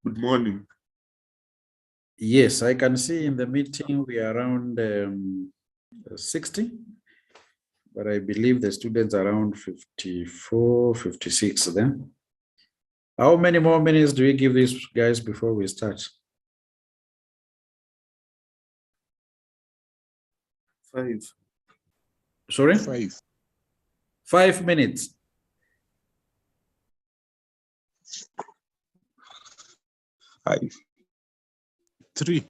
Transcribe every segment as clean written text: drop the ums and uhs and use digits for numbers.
Good morning. Yes, I can see in the meeting we are around 60, but I believe the students are around 54, 56 then. How many more minutes do we give these guys before we start? 5. Sorry? 5. 5 minutes. 5. 3.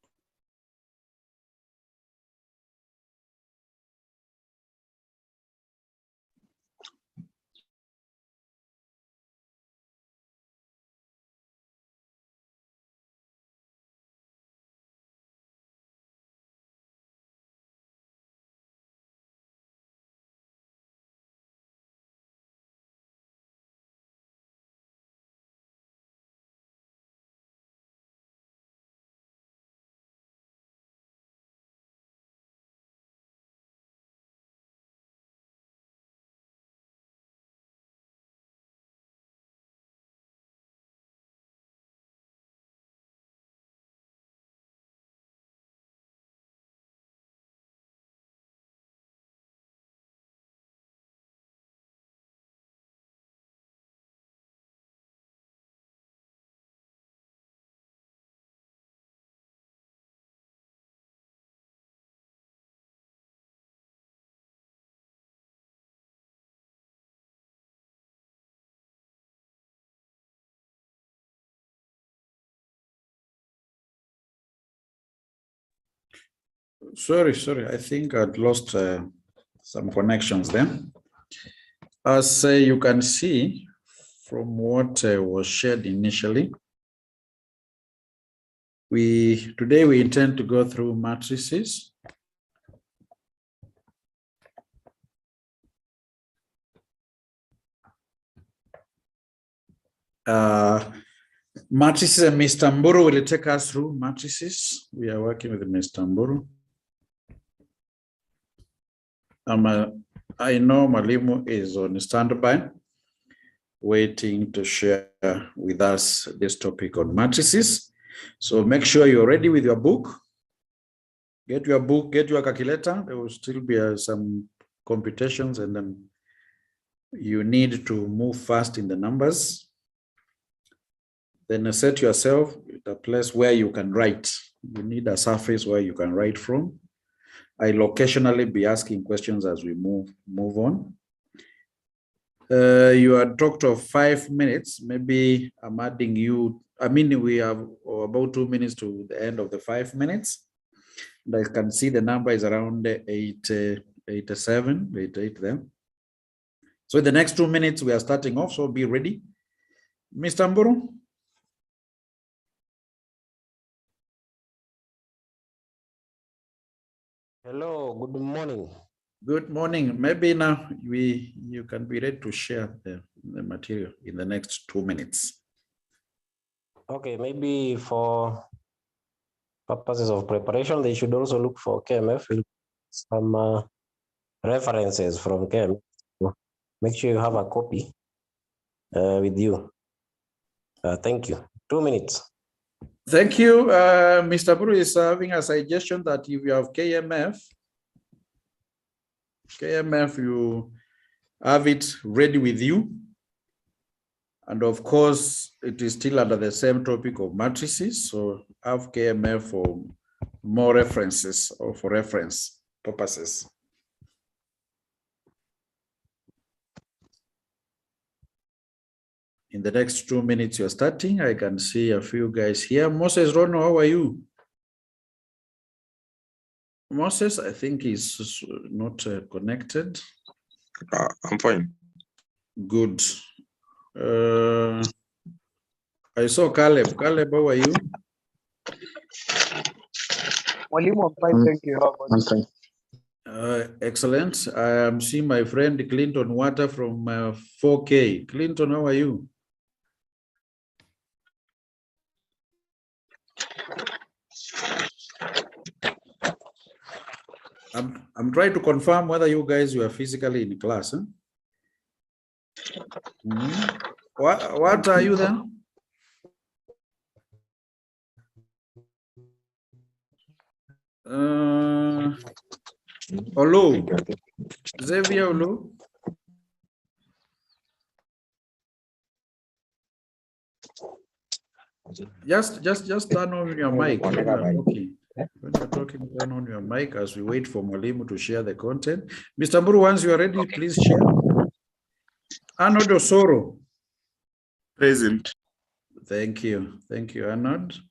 Sorry, I think I'd lost some connections there. As you can see from what was shared initially, today we intend to go through matrices. Matrices, and Mr. Mburu will take us through matrices. We are working with Mr. Mburu. I know Malimu is on standby, waiting to share with us this topic on matrices. So make sure you're ready with your book. Get your book, get your calculator. There will still be some computations, and then you need to move fast in the numbers. Then set yourself at a place where you can write. You need a surface where you can write from. I'll occasionally be asking questions as we move on. You had talked of 5 minutes. Maybe I'm adding you. I mean, we have about 2 minutes to the end of the 5 minutes. And I can see the number is around 87, 88 there. So in the next 2 minutes, we are starting off. So be ready. Mr. Mburu? Hello, good morning. Good morning. Maybe now you can be ready to share the material in the next 2 minutes. Okay, maybe for purposes of preparation, they should also look for KMF, some references from KMF. Make sure you have a copy with you. Thank you. 2 minutes. Thank you. Mr. Buru is having a suggestion that if you have KMF, you have it ready with you. And of course, it is still under the same topic of matrices. So have KMF for more references or for reference purposes. In the next 2 minutes, you're starting. I can see a few guys here. Moses Rono, how are you? Moses, I think he's not connected. I'm fine. Good. I saw Caleb. Caleb, how are you? Mwalimu, I'm fine, thank you. How about I'm fine. Excellent. I am seeing my friend Clinton Water from 4K. Clinton, how are you? I'm trying to confirm whether you guys were physically in class. Huh? What are you there? Olu, Xavier Olu. Just turn on your mic when you're talking. When you're talking, turn on your mic as we wait for Mwalimu to share the content. Mr. Mburu, once you are ready, please share. Arnold Osoro. Present. Thank you, Arnold.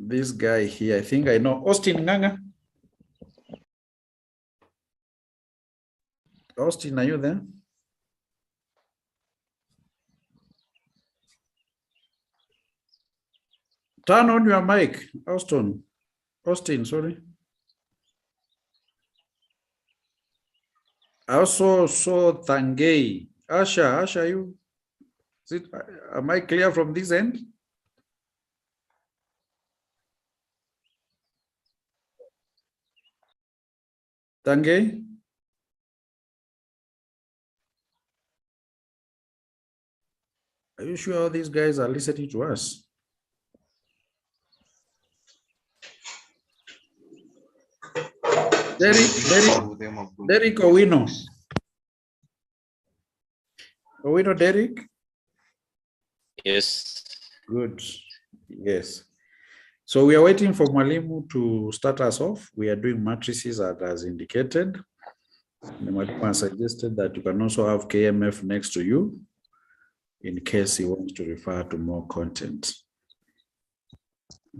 This guy here, I think I know. Austin Nganga. Austin, are you there? Turn on your mic, Austin. Austin, sorry. I also saw Thangay. Asha, you? Am I clear from this end? Thangay? Are you sure these guys are listening to us? Derek Owino. Owino, Derek? Yes. Good. Yes. So we are waiting for Mwalimu to start us off. We are doing matrices as indicated. The Mwalimu suggested that you can also have KMF next to you in case he wants to refer to more content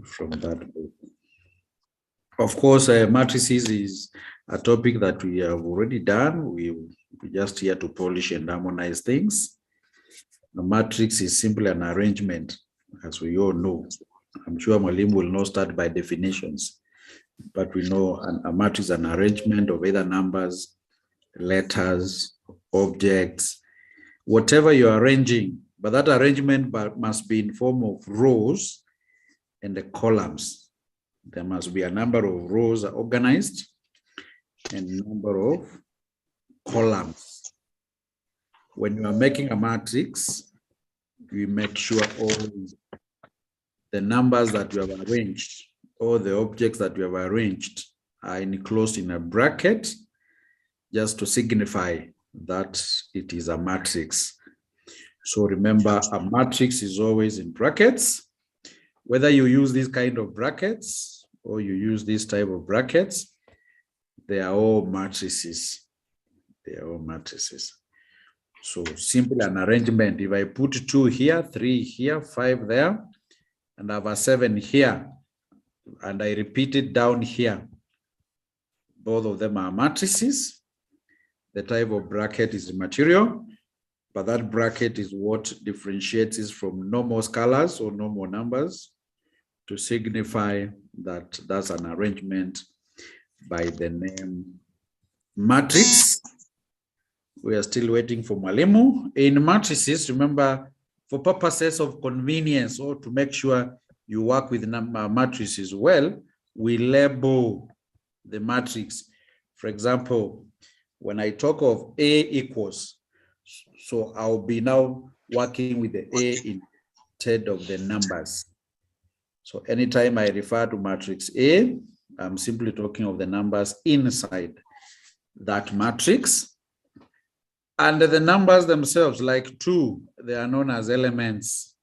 from that book. Of course, matrices is a topic that we have already done. We're just here to polish and harmonize things. A matrix is simply an arrangement, as we all know. I'm sure Mwalimu will not start by definitions, but we know a matrix is an arrangement of either numbers, letters, objects, whatever you're arranging, but that arrangement must be in form of rows and the columns. There must be a number of rows organized and number of columns. When you are making a matrix, you make sure all the numbers that you have arranged, all the objects that you have arranged are enclosed in a bracket, just to signify that it is a matrix. So remember, a matrix is always in brackets. Whether you use this kind of brackets or you use this type of brackets, they are all matrices. They are all matrices. So simple an arrangement. If I put 2 here, 3 here, 5 there, and I have a 7 here, and I repeat it down here, both of them are matrices. The type of bracket is immaterial, but that bracket is what differentiates it from normal scalars or normal numbers to signify that that's an arrangement by the name matrix. We are still waiting for Mwalimu. In matrices, remember, for purposes of convenience or to make sure you work with matrices well, we label the matrix. For example, when I talk of A equals, so I'll be now working with the A instead of the numbers. So anytime I refer to matrix A, I'm simply talking of the numbers inside that matrix. And the numbers themselves, like 2, they are known as elements.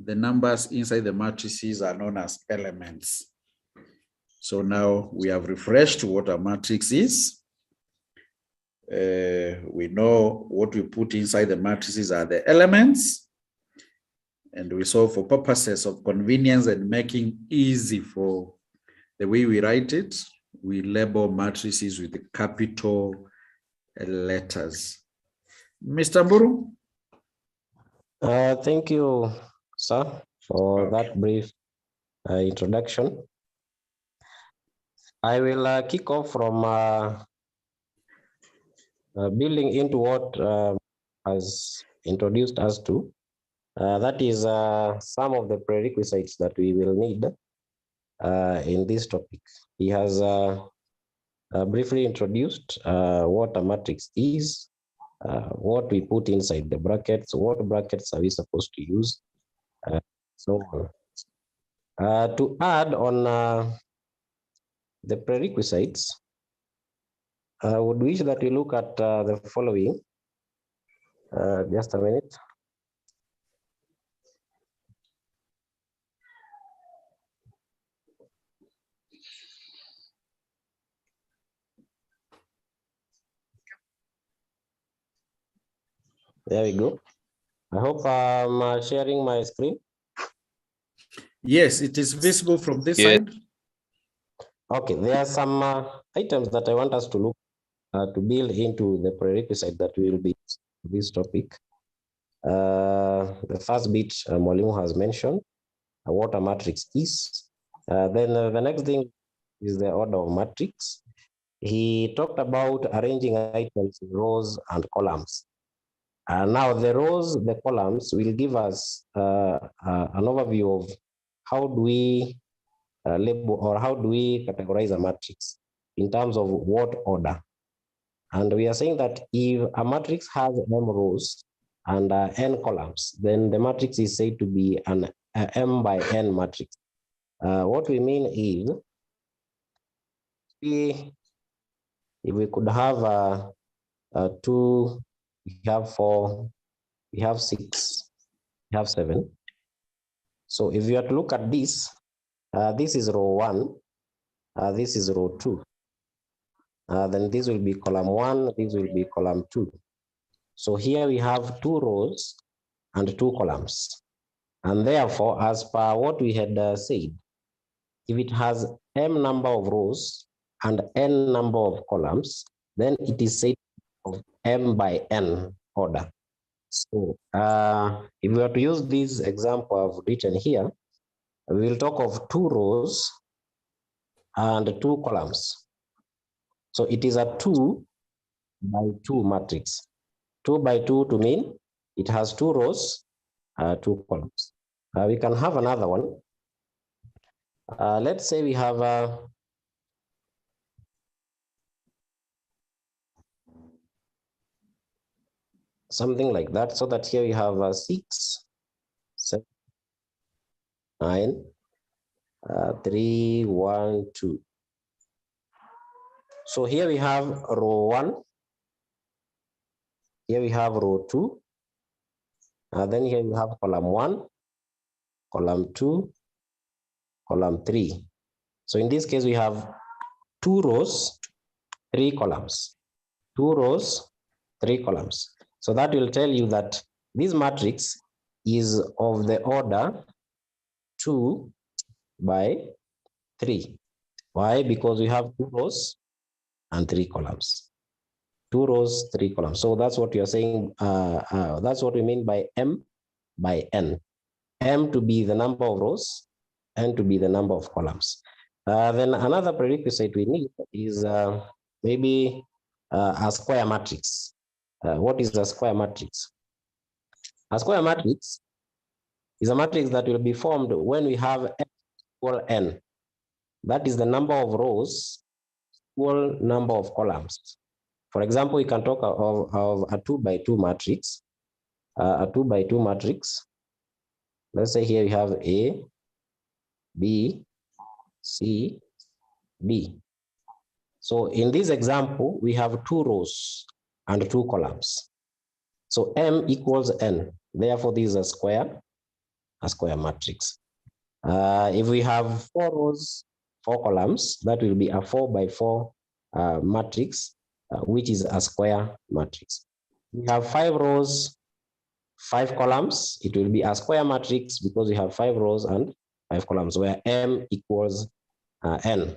The numbers inside the matrices are known as elements. So now we have refreshed what a matrix is. We know what we put inside the matrices are the elements. And we saw, for purposes of convenience and making easy for the way we write it, we label matrices with the capital letters. Mr. Mburu? Thank you, sir, for that brief introduction. I will kick off from building into what has introduced us to. That is some of the prerequisites that we will need in this topic. He has briefly introduced what a matrix is, what we put inside the brackets, what brackets are we supposed to use, so on. To add on the prerequisites, I would wish that we look at the following. Just a minute. There we go. I hope I'm sharing my screen. Yes, it is visible from this Yes. side. Okay, there are some items that I want us to look to build into the prerequisite that will be this topic. The first bit Mwalimu has mentioned what a matrix is. Then the next thing is the order of matrix. He talked about arranging items in rows and columns. Now the rows, the columns will give us an overview of how do we label or how do we categorize a matrix in terms of what order. And we are saying that if a matrix has m rows and n columns, then the matrix is said to be an m by n matrix. What we mean is, if we could have two, we have four, we have six, we have seven. So if you are to look at this, this is row one, this is row two. Then this will be column one, this will be column two. So here we have two rows and two columns. And therefore, as per what we had said, if it has m number of rows and n number of columns, then it is said of m by n order. So if we were to use this example I've written here, we will talk of two rows and two columns. So it is a 2 by 2 matrix. 2 by 2 to mean it has two rows, two columns. We can have another one. Let's say we have something like that, so that here we have 6, 7, 9, 3, 1, 2. So here we have row 1, here we have row 2, then here we have column 1, column 2, column 3. So in this case, we have 2 rows, 3 columns, 2 rows, 3 columns. So that will tell you that this matrix is of the order 2 by 3. Why? Because we have 2 rows and 3 columns. 2 rows, 3 columns. So that's what you're saying. That's what we mean by m by n. M to be the number of rows, n to be the number of columns. Then another prerequisite we need is maybe a square matrix. What is a square matrix? A square matrix is a matrix that will be formed when we have m equal n. That is the number of rows equal number of columns. For example, we can talk of a 2 by 2 matrix. A 2 by 2 matrix. Let's say here we have A, B, C, D. So in this example, we have 2 rows and 2 columns. So M equals N. Therefore, this is a square matrix. If we have 4 rows, 4 columns, that will be a 4 by 4 matrix, which is a square matrix. We have 5 rows, 5 columns. It will be a square matrix because we have 5 rows and 5 columns, where M equals N.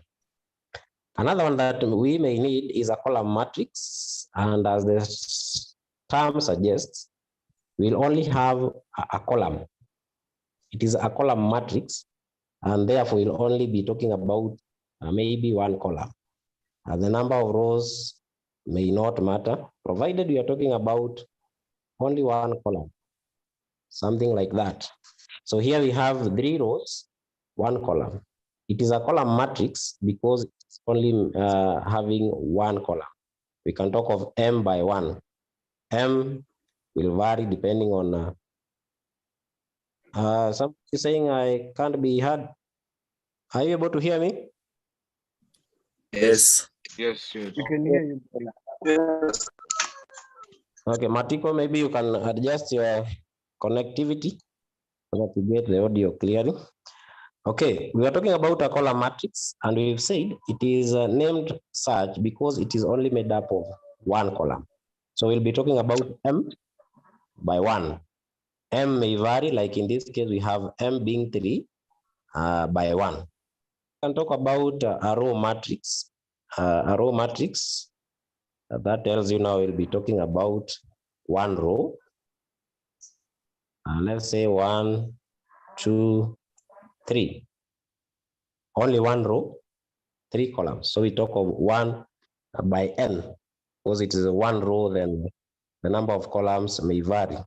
Another one that we may need is a column matrix, and as the term suggests, we'll only have a column. It is a column matrix, and therefore we'll only be talking about maybe 1 column. The number of rows may not matter, provided we are talking about only 1 column, something like that. So here we have 3 rows, 1 column. It is a column matrix because it's only having 1 column. We can talk of M by 1. M will vary depending on somebody saying I can't be heard. Are you able to hear me? Yes. Yes, yes. We can hear you. Okay, Matiko, maybe you can adjust your connectivity so that you get the audio clearly. Okay, we are talking about a column matrix, and we've said it is named such because it is only made up of one column. So we'll be talking about M by 1. M may vary, like in this case, we have M being 3 by 1. We can talk about a row matrix. A row matrix, that tells you now we'll be talking about one row. Let's say 1, 2, 3. Only one row, 3 columns. So we talk of 1 by n, because it is one row, then the number of columns may vary.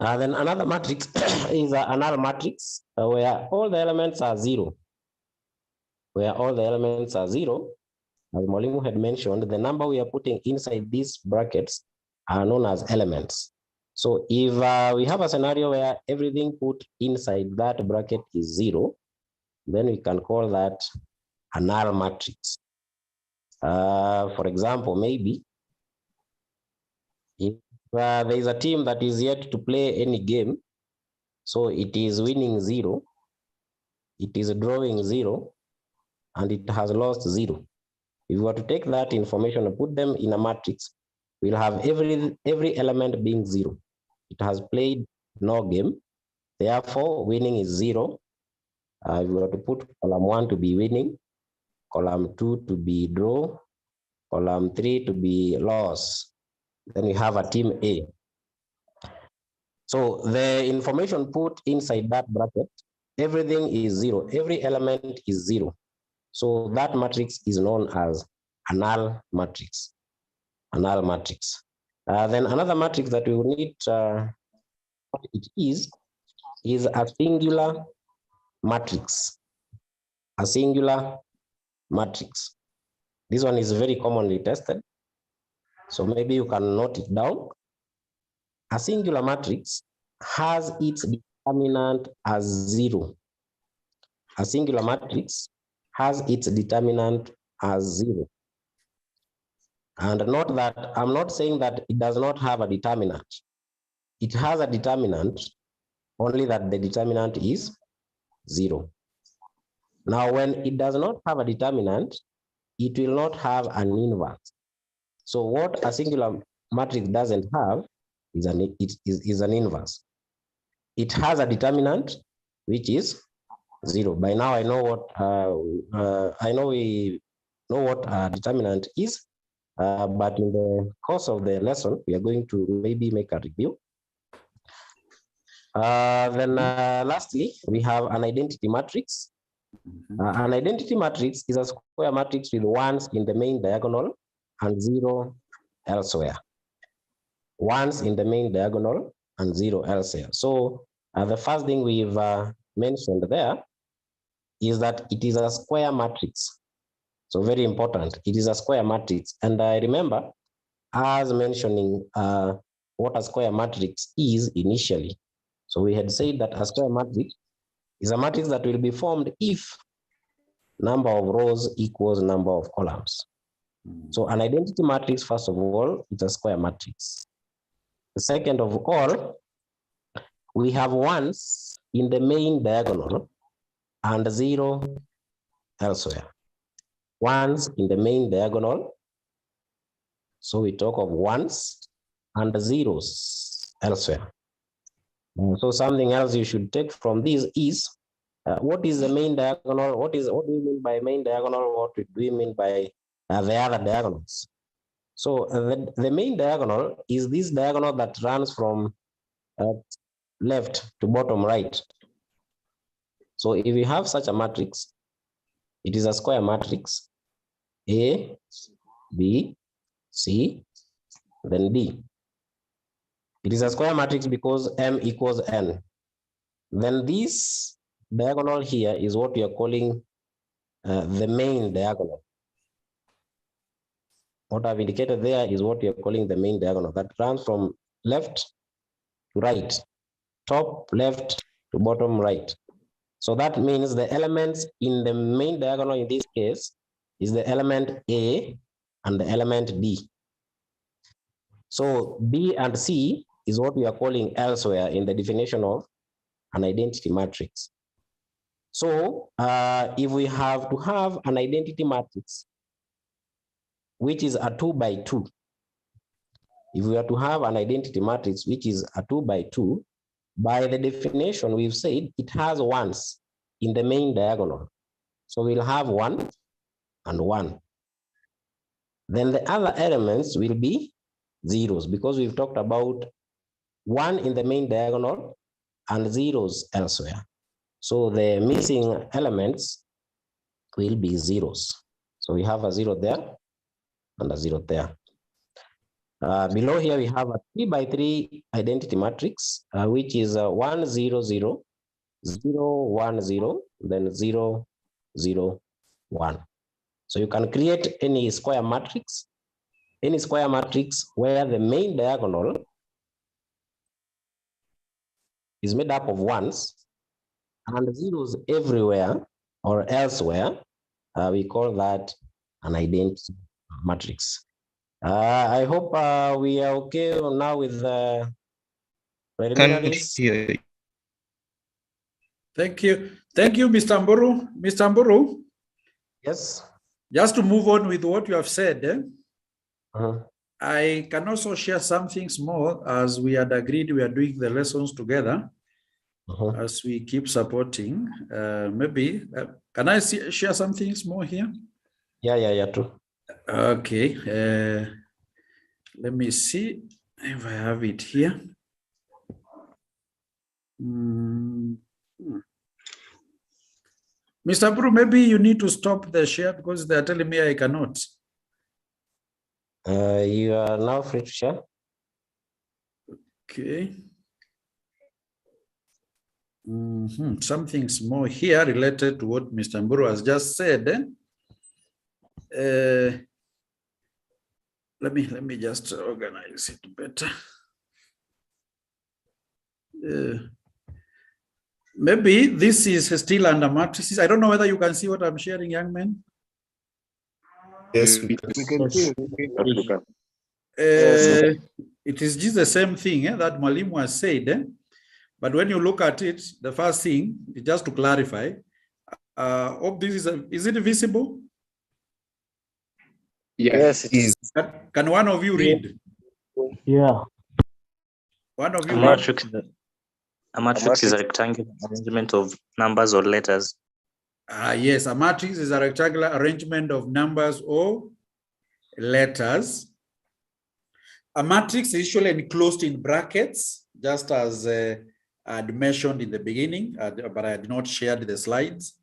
Then another matrix is a null matrix where all the elements are 0. Where all the elements are 0, as Mwalimu had mentioned, the number we are putting inside these brackets are known as elements. So if we have a scenario where everything put inside that bracket is 0, then we can call that a null matrix. For example, maybe if there is a team that is yet to play any game, so it is winning 0, it is drawing 0, and it has lost 0. If we were to take that information and put them in a matrix, we'll have every element being 0. It has played no game, therefore winning is 0. If we were to put column 1 to be winning, column 2 to be draw, column 3 to be loss, then we have a team A. So the information put inside that bracket, everything is 0. Every element is 0. So that matrix is known as a null matrix. A null matrix. Then another matrix that we will need what it is a singular matrix. A singular matrix. This one is very commonly tested. So maybe you can note it down. A singular matrix has its determinant as 0. A singular matrix has its determinant as 0. And note that I'm not saying that it does not have a determinant. It has a determinant, only that the determinant is 0. Now, when it does not have a determinant, it will not have an inverse. So what a singular matrix doesn't have is an inverse. It has a determinant, which is 0. By now, I know what we know what a determinant is, but in the course of the lesson, we are going to maybe make a review. Then lastly, we have an identity matrix. An identity matrix is a square matrix with 1s in the main diagonal and 0 elsewhere. 1s in the main diagonal and 0 elsewhere. So the first thing we've mentioned there is that it is a square matrix. So very important, it is a square matrix. And I remember as mentioning what a square matrix is initially. So we had said that a square matrix is a matrix that will be formed if number of rows equals number of columns. So an identity matrix, first of all, is a square matrix. Second of all, we have 1s in the main diagonal and 0 elsewhere. 1s in the main diagonal. So we talk of 1s and 0s elsewhere. So something else you should take from this is what is the main diagonal? What do you mean by main diagonal? What do we mean by the other diagonals? So the main diagonal is this diagonal that runs from left to bottom right. So if you have such a matrix, it is a square matrix, A, B, C, then D. It is a square matrix because M equals N. Then this diagonal here is what we are calling the main diagonal. What I've indicated there is what we are calling the main diagonal that runs from left to right, top left to bottom right. So that means the elements in the main diagonal in this case is the element A and the element D. So B and C is what we are calling elsewhere in the definition of an identity matrix. So if we have to have an identity matrix, which is a 2 by 2, if we are to have an identity matrix, which is a 2 by 2, by the definition, we've said it has ones in the main diagonal. So we'll have 1 and 1. Then the other elements will be zeros, because we've talked about 1 in the main diagonal and zeros elsewhere. So the missing elements will be zeros. So we have a 0 there and a 0 there. Below here, we have a 3 by 3 identity matrix, which is 1, 0, 0, 0, 1, 0, then 0, 0, 1. So you can create any square matrix where the main diagonal is made up of ones and zeros everywhere or elsewhere. We call that an identity matrix. I hope we are okay now with the preliminaries. Thank you. Thank you, Mr. Mburu. Mr. Mburu, Yes. just to move on with what you have said, Uh-huh. I can also share some things more, as we had agreed we are doing the lessons together. Uh-huh. As we keep supporting. Maybe, can I share some things more here? Yeah, true. Okay, let me see if I have it here. Mr. Bru, maybe you need to stop the share because they're telling me I cannot. You are now free to share. Okay. Something's more here related to what Mr. Mburu has just said. Let me just organize it better. Maybe this is still under matrices. I don't know whether you can see what I'm sharing, young men. Yes, We can see. It is just the same thing that Mwalimu has said. But when you look at it, the first thing, just to clarify, this is it visible? Yes, it is. Can one of you read? Yeah. One of you A matrix is a rectangular arrangement of numbers or letters. Yes, a matrix is a rectangular arrangement of numbers or letters. A matrix is usually enclosed in brackets, just as I had mentioned in the beginning, but I had not shared the slides.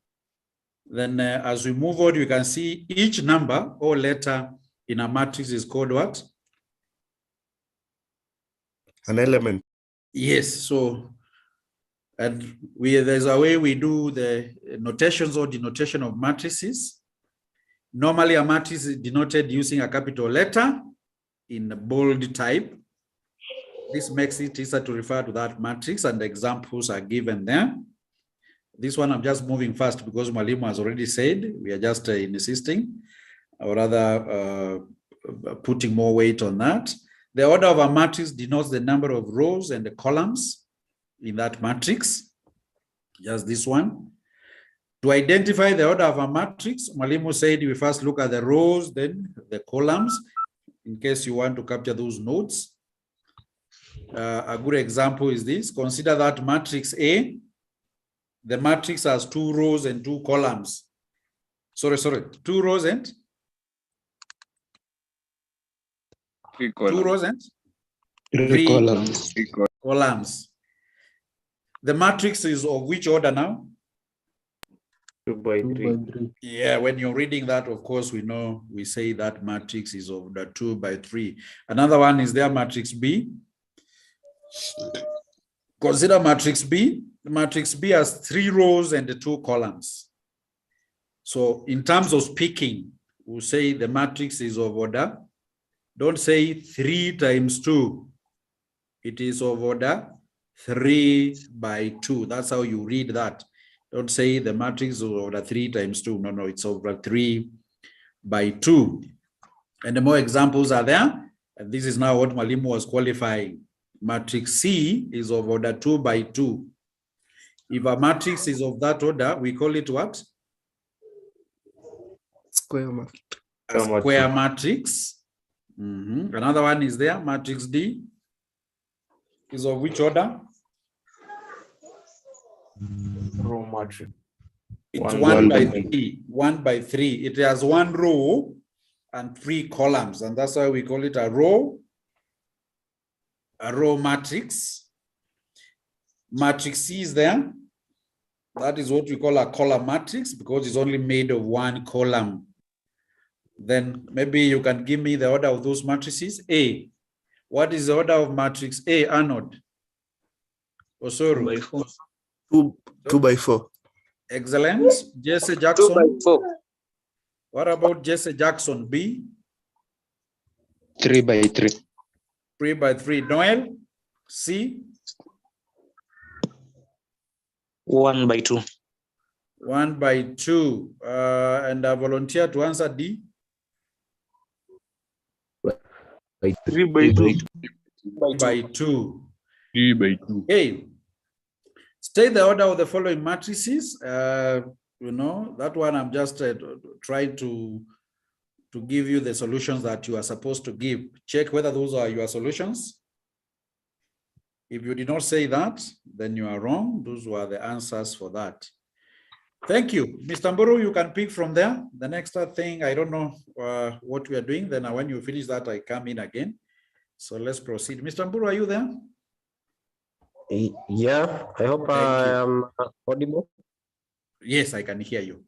Then as we move on, you can see each number or letter in a matrix is called what? An element. Yes, so and there's a way we do the notations or denotation of matrices. Normally a matrix is denoted using a capital letter in bold type. This makes it easier to refer to that matrix, and the examples are given there. This one I'm just moving fast because Mwalimu has already said, we are just insisting, or rather putting more weight on that. The order of a matrix denotes the number of rows and the columns in that matrix, just this one. To identify the order of a matrix, Mwalimu said we first look at the rows, then the columns, in case you want to capture those notes. A good example is this. Consider that matrix A. The matrix has 2 rows and 2 columns. Sorry, 2 rows and 3 columns. 2 rows and 3 columns. columns. The matrix is of which order now? 2 by 3. Yeah, when you're reading that, of course, we say that matrix is of the 2 by 3. Another one is there, matrix B. Consider matrix B. The matrix B has 3 rows and 2 columns. So in terms of speaking, we'll say the matrix is of order. Don't say 3 times 2. It is of order 3 by 2. That's how you read that. Don't say the matrix is over 3 times 2. No, it's over 3 by 2. And the more examples are there. And this is now what Mwalimu was qualifying. Matrix C is of order 2 by 2. If a matrix is of that order, we call it what? Square matrix. A square matrix. Another one is there, matrix D. Is of which order? Row matrix. It's 1 1 by by 3. 1 by 3. It has 1 row and 3 columns, and that's why we call it a row matrix. Matrix C is there. That is what we call a column matrix because it's only made of 1 column. Then maybe you can give me the order of those matrices. A. What is the order of matrix A, Arnold? Osoru. 2 by 4. 2 by 4. Excellent. Jesse Jackson. 2 by 4. What about Jesse Jackson? B? 3 by 3. 3 by 3. Noel? C? 1 by 2. 1 by 2. And a volunteer to answer D? 3 by 2. 3 by 2. 3 by 2. Okay. State the order of the following matrices. You know, that one I'm just trying to give you the solutions that you are supposed to give. Check whether those are your solutions. If you did not say that, then you are wrong. Those were the answers for that. Thank you. Mr. Mburu, you can pick from there. The next thing, I don't know what we are doing. Then when you finish that, I come in again. So let's proceed. Mr. Mburu, are you there? Yeah, I hope I am audible. Yes, I can hear you.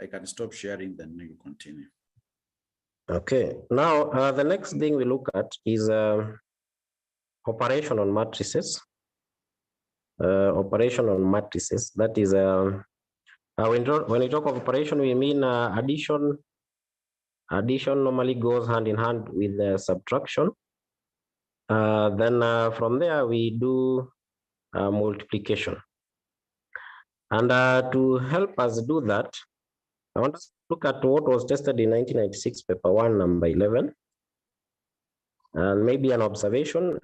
I can stop sharing, then you continue. Okay, now the next thing we look at is operation on matrices. Operation on matrices. That is, when we talk of operation, we mean addition. Addition normally goes hand in hand with subtraction. Then from there we do multiplication. And to help us do that, I want to look at what was tested in 1996, paper 1, number 11. And maybe an observation.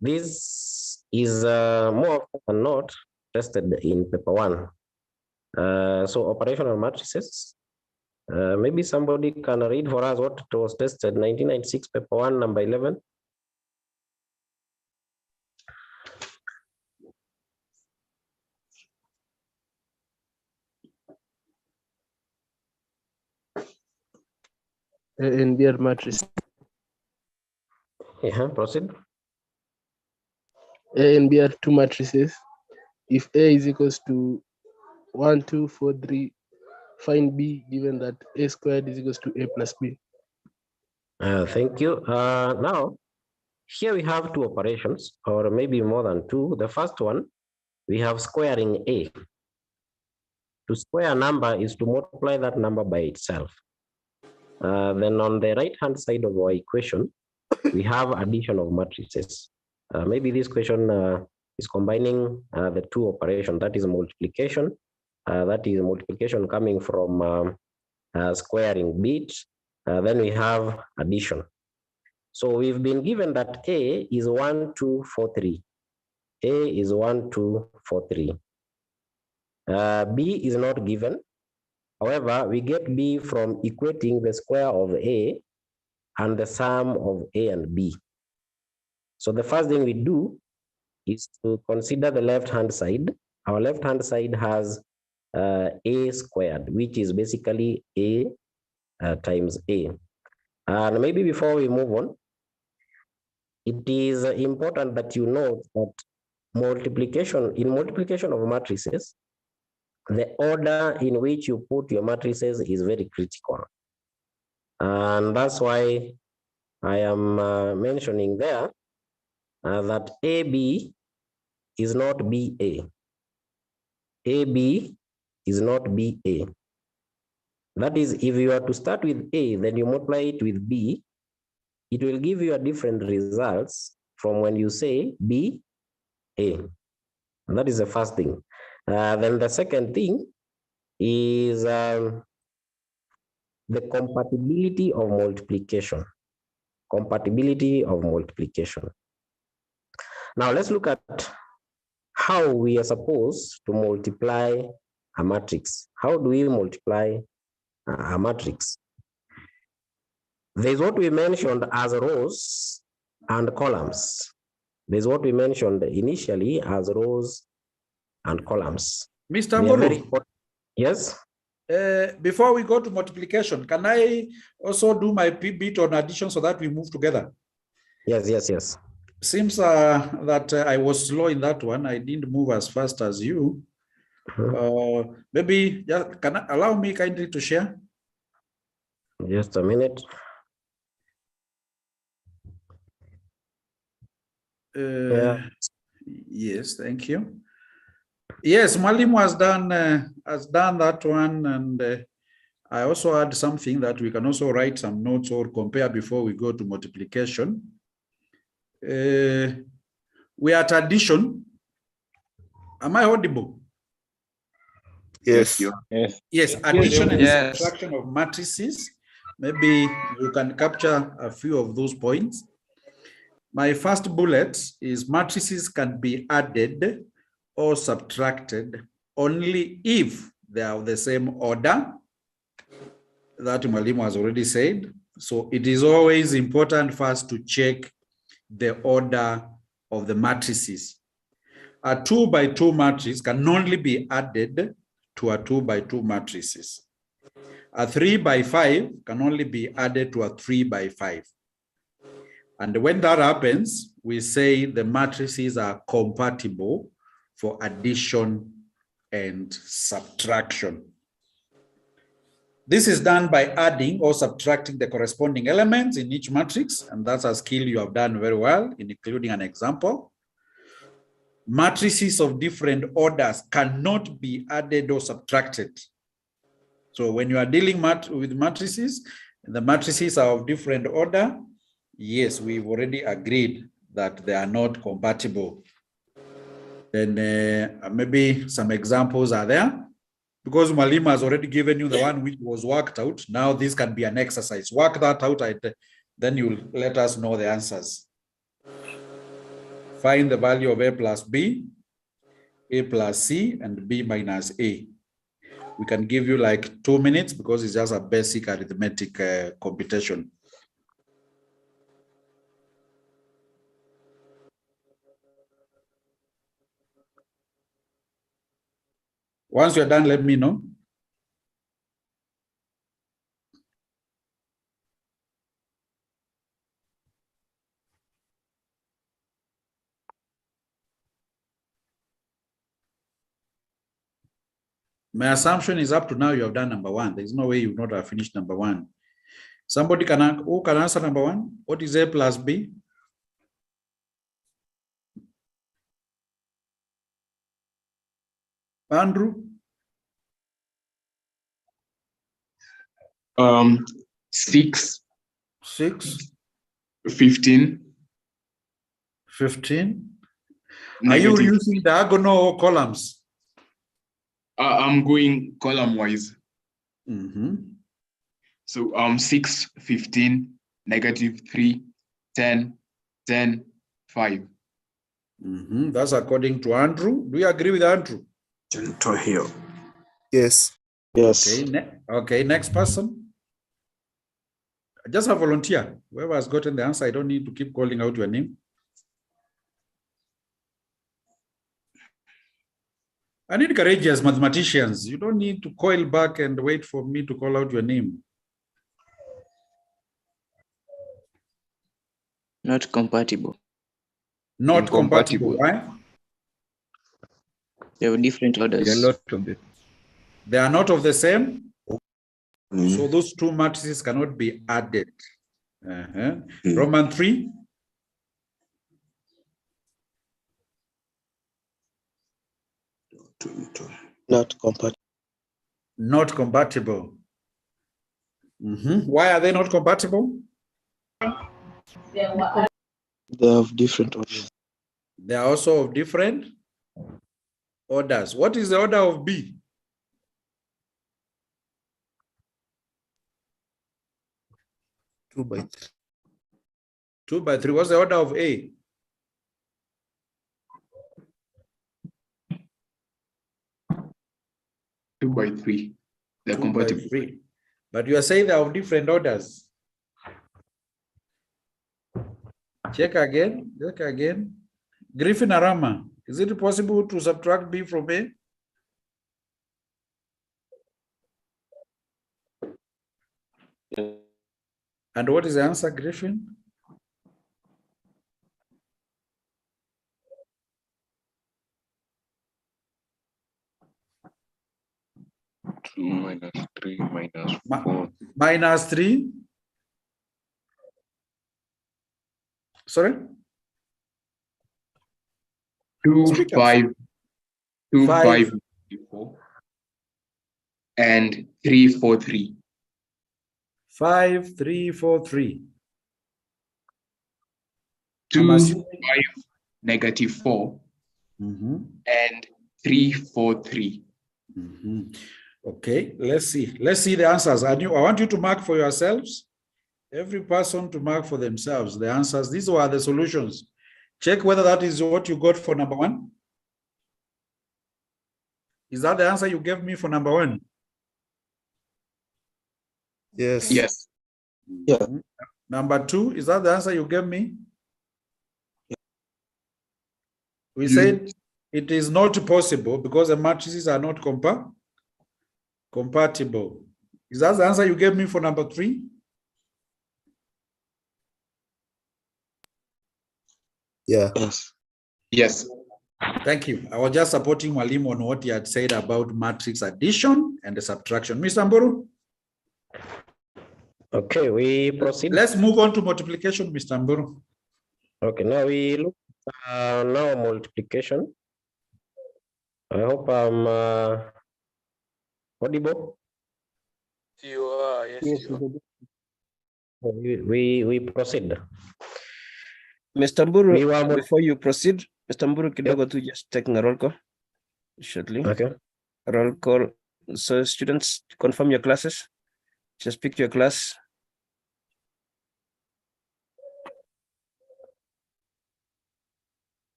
This is more often than not tested in paper 1. So operational matrices. Maybe somebody can read for us what was tested 1996, paper 1, number 11. A and B are matrices. Yeah, proceed. A and B are 2 matrices. If A is equals to 1, 2, 4, 3, find B given that A squared is equals to A plus B. Thank you. Now, here we have 2 operations, or maybe more than 2. The first one, we have squaring A. To square a number is to multiply that number by itself. Then on the right-hand side of our equation, we have addition of matrices. Maybe this question is combining the 2 operations. That is multiplication. That is multiplication coming from squaring bit. Then we have addition. So we've been given that A is 1, 2, 4, 3. A is 1, 2, 4, 3. B is not given. However, we get B from equating the square of A and the sum of A and B. So the first thing we do is to consider the left-hand side. Our left-hand side has A squared, which is basically A times A. And maybe before we move on, it is important that you know that in multiplication of matrices, the order in which you put your matrices is very critical. And that's why I am mentioning there that AB is not BA. AB is not BA. That is, if you are to start with A, then you multiply it with B, it will give you a different results from when you say BA. And that is the first thing. Then the second thing is the compatibility of multiplication. Compatibility of multiplication. Now let's look at how we are supposed to multiply a matrix. How do we multiply a matrix? There's what we mentioned as rows and columns. There's what we mentioned initially as rows and columns. Mr. They are very Mburu, important. Yes? before we go to multiplication, can I also do my bit on addition so that we move together? Yes. Seems that I was slow in that one. I didn't move as fast as you. Maybe can I allow me kindly to share? Just a minute. Yes, thank you. Yes, Mwalimu has done that one, and I also had something that we can also write some notes or compare before we go to multiplication. We are at addition. Am I audible? Yes. Yes, addition and subtraction of matrices. Maybe you can capture a few of those points. My first bullet is matrices can be added or subtracted only if they are of the same order. That Mwalimu has already said. So it is always important for us to check the order of the matrices. A 2 by 2 matrix can only be added to a 2 by 2 matrices. A 3 by 5 can only be added to a 3 by 5. And when that happens, we say the matrices are compatible for addition and subtraction. This is done by adding or subtracting the corresponding elements in each matrix, and that's a skill you have done very well, including an example. Matrices of different orders cannot be added or subtracted. So when you are dealing with matrices, the matrices are of different order. Yes, we've already agreed that they are not compatible. Then maybe some examples are there. Because Mwalimu has already given you the one which was worked out, now this can be an exercise. Work that out, then you'll let us know the answers. Find the value of A plus B, A plus C, and B minus A. We can give you like 2 minutes because it's just a basic arithmetic computation. Once you're done, let me know. My assumption is up to now you have done number 1. There's no way you would not have finished number 1. Somebody who can answer number 1? What is A plus B? Andrew? 6. 15. 15. Negative. Are you using diagonal or columns? I'm going column wise. Mm-hmm. So 6, 15, negative 3, 10, 10, 5. Mm-hmm. That's according to Andrew. Do you agree with Andrew? Yes. Okay, next person. Just a volunteer. Whoever has gotten the answer, I don't need to keep calling out your name. I need courageous mathematicians. You don't need to coil back and wait for me to call out your name. Not compatible. Not compatible. Why? They have different orders. They are not of the same. So those two matrices cannot be added. Roman 3. Not compatible. Not compatible. Why are they not compatible? They have different orders. They are also of different orders. What is the order of B? Two by 2 by 3. What's the order of A? 2 by 3. They're 2 by compatible. 3. But you are saying they are of different orders. Check again. Check again. Griffin Arama, is it possible to subtract B from A? And what is the answer, Griffin? Two minus three minus Ma- 4. Minus 3. Sorry? 2, Speak up. 5, 2, 5. 5, 4, and 3, 4, 3. 5, 3, 4, 3. 2, I'm assuming- 5, negative 4, Mhm. and 3, 4, 3. Mhm. Okay, let's see. Let's see the answers. I want you to mark for yourselves. Every person to mark for themselves the answers. These were the solutions. Check whether that is what you got for number 1. Is that the answer you gave me for number 1? Yes. Yes. Yeah. Number 2, is that the answer you gave me? We Yeah. said it is not possible because the matrices are not compatible. Is that the answer you gave me for number 3? Yeah. Yes. Yes. Thank you. I was just supporting Mwalimu on what he had said about matrix addition and the subtraction. Mr. Mburu? Okay, we proceed. Let's move on to multiplication, Mr. Mburu. Okay, now we look now multiplication. I hope I'm audible. You are, yes, you are. We proceed. Mr. Mburu, We were before you proceed, Mr. Mburu kidogo tu just taking a roll call shortly. Okay. Roll call. So students, confirm your classes. Just pick your class.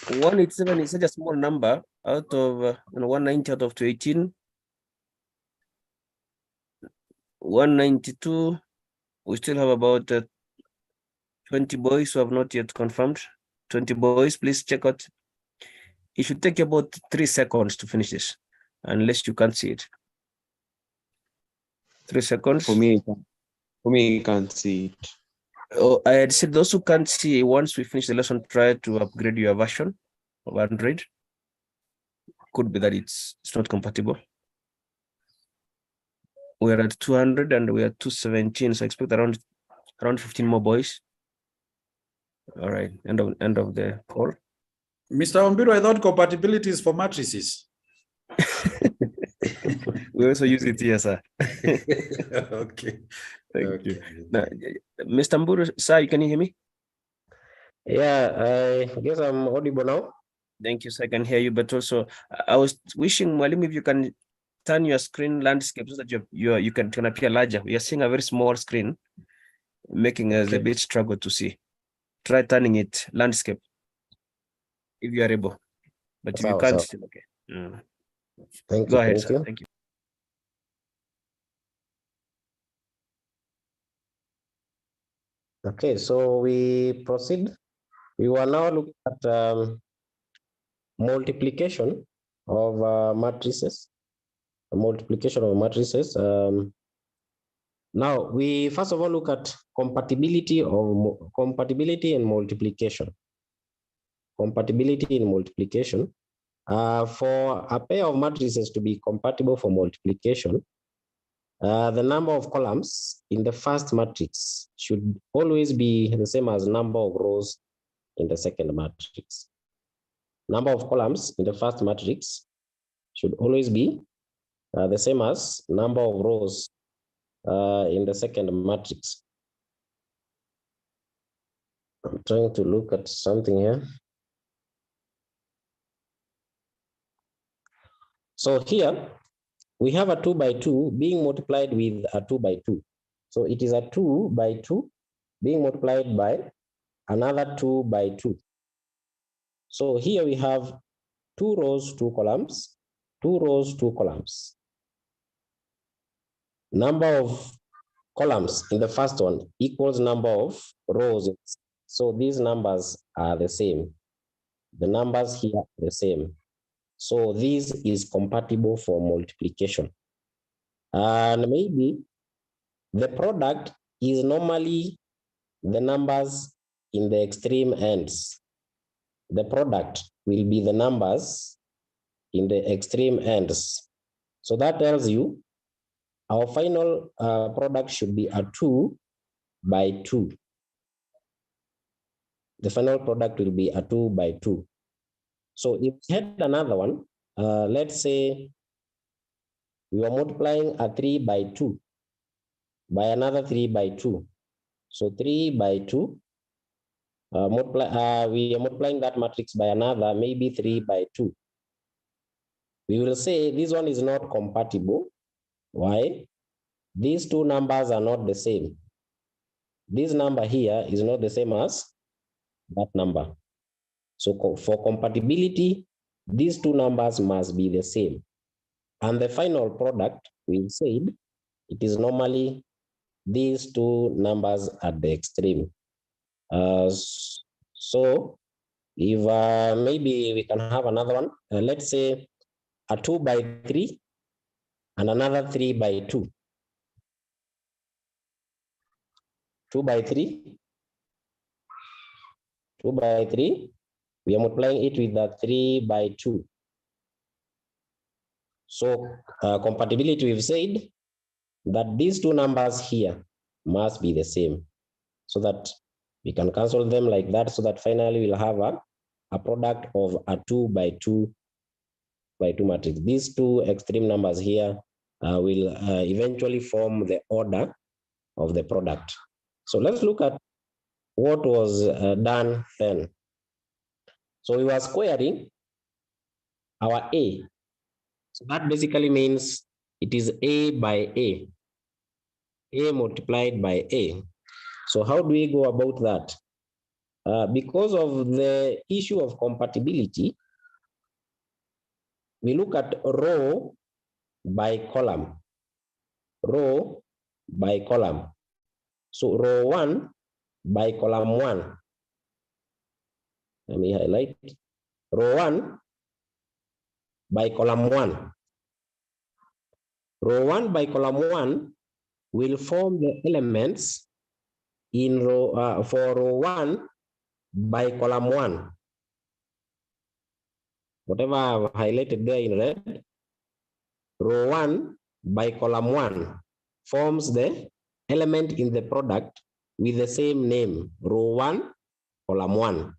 One 187 is such a small number out of 190 out of 218. 192, we still have about 20 boys who have not yet confirmed. 20 boys, please check out. It should take you about 3 seconds to finish this, unless you can't see it. 3 seconds. For me, you can't see it. Oh, I had said those who can't see, once we finish the lesson, try to upgrade your version of Android. Could be that it's not compatible. We're at 200 and we are 217, so I expect around 15 more boys. All right, end of the call. Mr. Mburu, I thought compatibility is for matrices. We also use it here, sir. Okay. Thank you. Now, Mr. Mburu, sir, can you hear me? Yeah, I guess I'm audible now. Thank you, sir. I can hear you, but also I was wishing, Mwalimu, if you can turn your screen landscape so that you can appear larger. We are seeing a very small screen, making us a bit struggle to see. Try turning it landscape if you are able, but if you can't, still okay. Thank Go you. ahead, Thank sir. you. Thank you. Okay, so we proceed. We will now look at multiplication of matrices. Multiplication of matrices. Now we first of all look at compatibility and multiplication. Compatibility in multiplication. For a pair of matrices to be compatible for multiplication, the number of columns in the first matrix should always be the same as number of rows in the second matrix. Number of columns in the first matrix should always be the same as number of rows in the second matrix. I'm trying to look at something here. So here we have a 2 by 2 being multiplied with a 2 by 2. So it is a 2 by 2 being multiplied by another 2 by 2. So here we have 2 rows, 2 columns, 2 rows, 2 columns. Number of columns in the first one equals number of rows. So these numbers are the same. The numbers here are the same. So this is compatible for multiplication. And maybe the product is normally the numbers in the extreme ends. The product will be the numbers in the extreme ends. So that tells you our final product should be a 2 by 2. The final product will be a 2 by 2. So if we had another one, let's say we are multiplying a 3 by 2 by another 3 by 2. So 3 by 2, we are multiplying that matrix by another, maybe 3 by 2. We will say this one is not compatible. Why? These two numbers are not the same. This number here is not the same as that number. So for compatibility, these two numbers must be the same. And the final product, we said, it is normally these two numbers at the extreme. So if maybe we can have another one, let's say a 2 by 3 and another 3 by 2. 2 by 3, 2 by 3, we are multiplying it with the 3 by 2. So compatibility, we've said that these two numbers here must be the same, so that we can cancel them like that, so that finally we'll have a product of a 2 by 2 by 2 matrix. These two extreme numbers here will eventually form the order of the product. So let's look at what was done then. So we were squaring our A. So that basically means it is A by A. A multiplied by A. So how do we go about that? Because of the issue of compatibility, we look at row by column. Row by column. So row 1 by column 1. Let me highlight. Row 1 by column 1. Row 1 by column 1 will form the elements in row for row 1 by column 1. Whatever I've highlighted there in red, row 1 by column 1 forms the element in the product with the same name, row 1, column 1.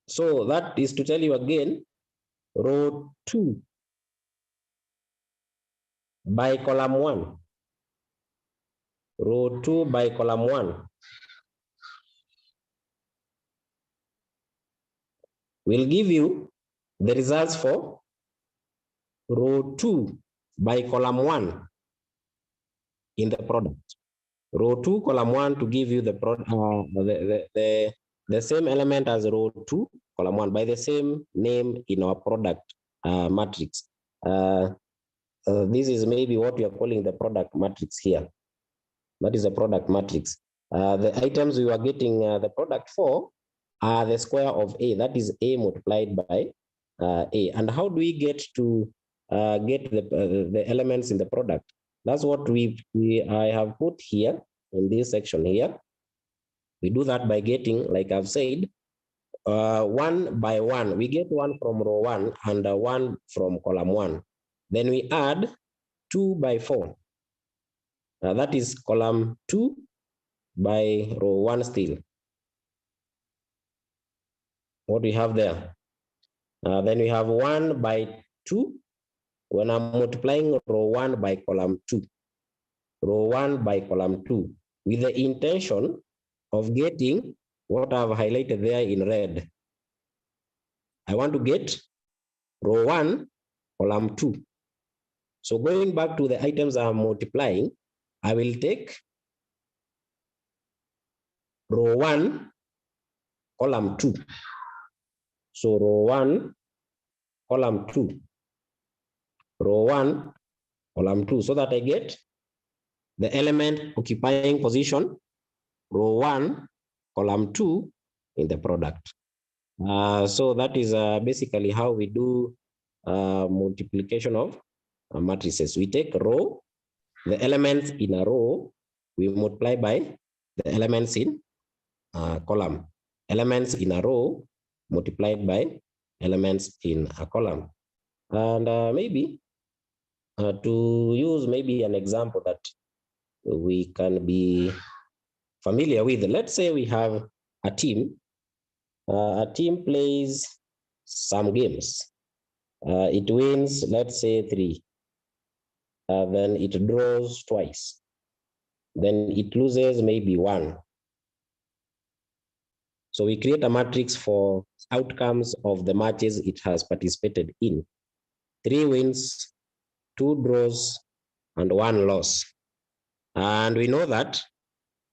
So that is to tell you again, row 2 by column 1. Row 2 by column 1 will give you the results for row 2 by column 1 in the product. Row 2 column 1 to give you the product, the same element as row 2 column 1 by the same name in our product matrix. This is maybe what we are calling the product matrix here. That is a product matrix. The items we are getting the product for are the square of A. That is A multiplied by A. And how do we get to get the elements in the product? That's what I have put here in this section here. We do that by getting, like I've said, one by one. We get one from row 1 and one from column 1. Then we add 2 by 4. That is column 2 by row 1 still. What we have there. Then we have 1 by 2 when I'm multiplying row 1 by column 2. Row 1 by column 2 with the intention of getting what I've highlighted there in red. I want to get row 1, column 2. So going back to the items I'm multiplying, I will take row 1, column 2. So row 1, column 2. Row 1, column 2, so that I get the element occupying position, row 1, column 2 in the product. So that is basically how we do multiplication of matrices. We take row, the elements in a row, we multiply by the elements in column. Elements in a row multiplied by elements in a column. And maybe to use maybe an example that we can be familiar with. Let's say we have a team. A team plays some games. It wins, let's say 3. Then it draws twice. Then it loses maybe 1. So we create a matrix for outcomes of the matches it has participated in. 3 wins, 2 draws, and 1 loss. And we know that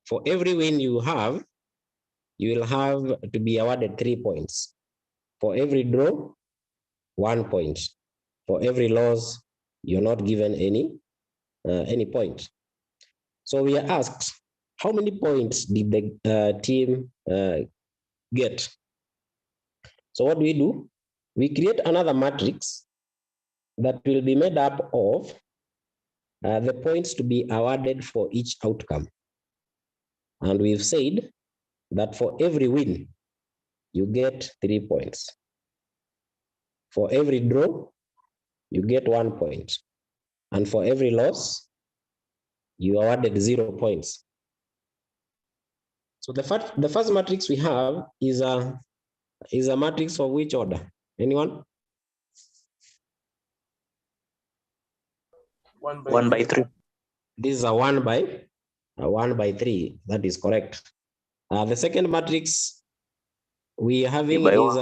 for every win you have, you will have to be awarded 3 points. For every draw, 1 point. For every loss, you're not given any point. So we are asked, how many points did the team get? So what do? We create another matrix that will be made up of the points to be awarded for each outcome. And we've said that for every win, you get 3 points. For every draw, you get 1 point. And for every loss, you awarded 0 points. So the first matrix we have is a matrix of which order? Anyone? 1 by 3. This is a 1 by 3. That is correct. The second matrix we are having is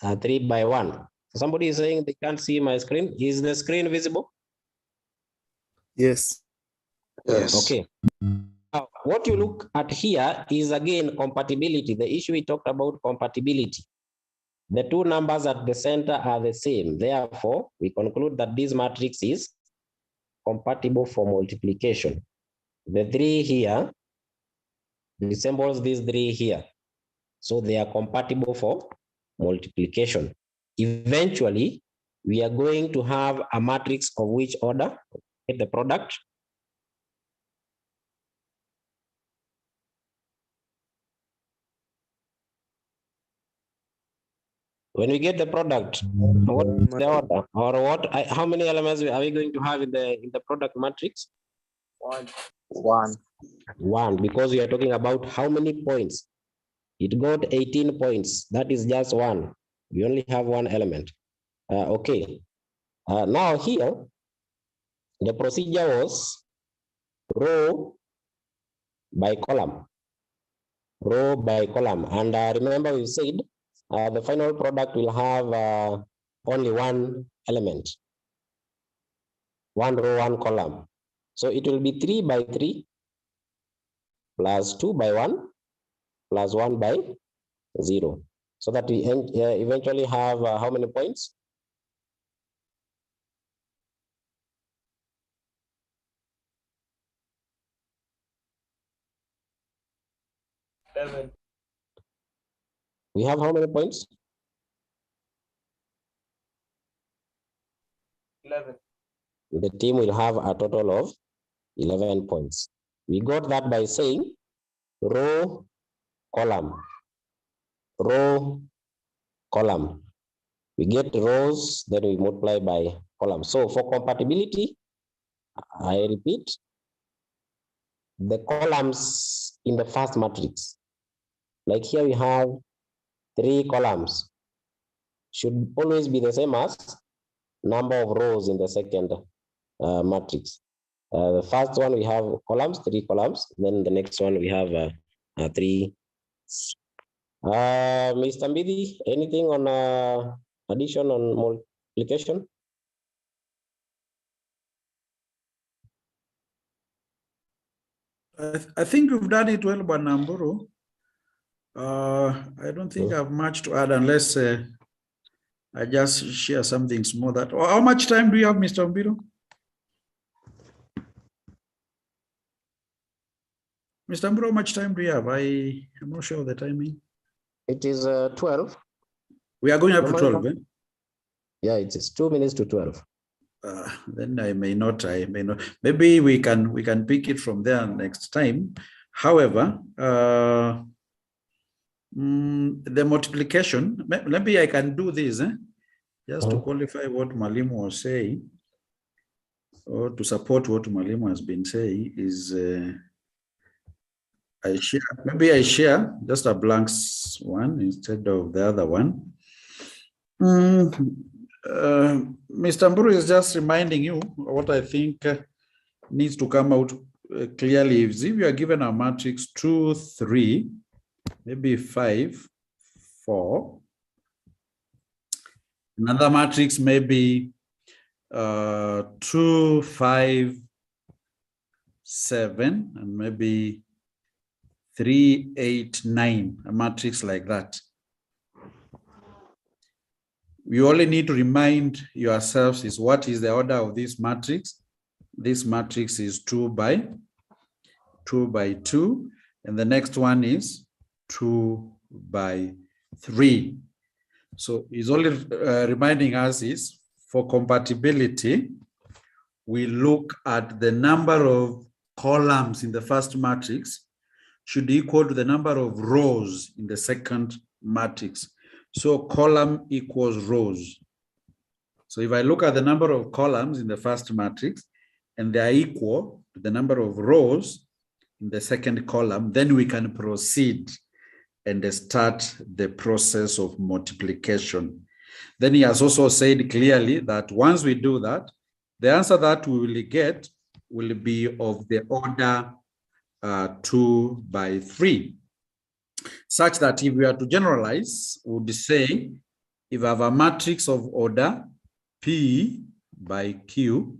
a 3 by 1. Somebody is saying they can't see my screen. Is the screen visible? Yes. Yes. Okay. Now, what you look at here is again compatibility. The issue we talked about, compatibility. The 2 numbers at the center are the same. Therefore, we conclude that this matrix is compatible for multiplication. The 3 here resembles these 3 here. So they are compatible for multiplication. Eventually, we are going to have a matrix of which order? Get the product. When we get the product, what is the order? Or what? How many elements are we going to have in the product matrix? 1. 1, because we are talking about how many points. It got 18 points. That is just 1. We only have 1 element. Okay. Now here, the procedure was row by column. Row by column. And remember we said the final product will have only 1 element. 1 row, 1 column. So it will be 3 by 3 plus 2 by 1 plus 1 by 0. So that we eventually have how many points? 11. We have how many points? 11. The team will have a total of 11 points. We got that by saying row, column, row, column. We get rows, then we multiply by columns. So for compatibility, I repeat, the columns in the first matrix, like here we have 3 columns, should always be the same as number of rows in the second matrix. The first one we have columns, 3 columns. Then the next one we have 3. Mr. Mbithi, anything on addition on multiplication? I think you've done it well, Banamburu. I don't think I have much to add unless I just share something small. That how much time do you have, Mr. Mbiru? Mr. Mbiru, how much time do you have? I'm not sure of the timing. It is 12. We are going up to 12. Eh? Yeah, it is 2 minutes to 12. Then I may not. Maybe we can pick it from there next time. However, the multiplication, maybe I can do this, just to qualify what Mwalimu was saying, or to support what Mwalimu has been saying, is maybe I share just a blank one instead of the other one. Mr. Mburu is just reminding you what I think needs to come out clearly. If you are given a matrix 2, 3, maybe 5, 4, another matrix maybe 2, 5, 7, and maybe 3, 8, 9, a matrix like that. You only need to remind yourselves is what is the order of this matrix. This matrix is 2 by 2, and the next one is 2 by 3. So it's only reminding us is for compatibility, we look at the number of columns in the first matrix should equal to the number of rows in the second matrix. So column equals rows. So if I look at the number of columns in the first matrix and they are equal to the number of rows in the second column, then we can proceed and start the process of multiplication. Then he has also said clearly that once we do that, the answer that we will get will be of the order 2 by 3. Such that if we are to generalize, we would say if I have a matrix of order P by Q,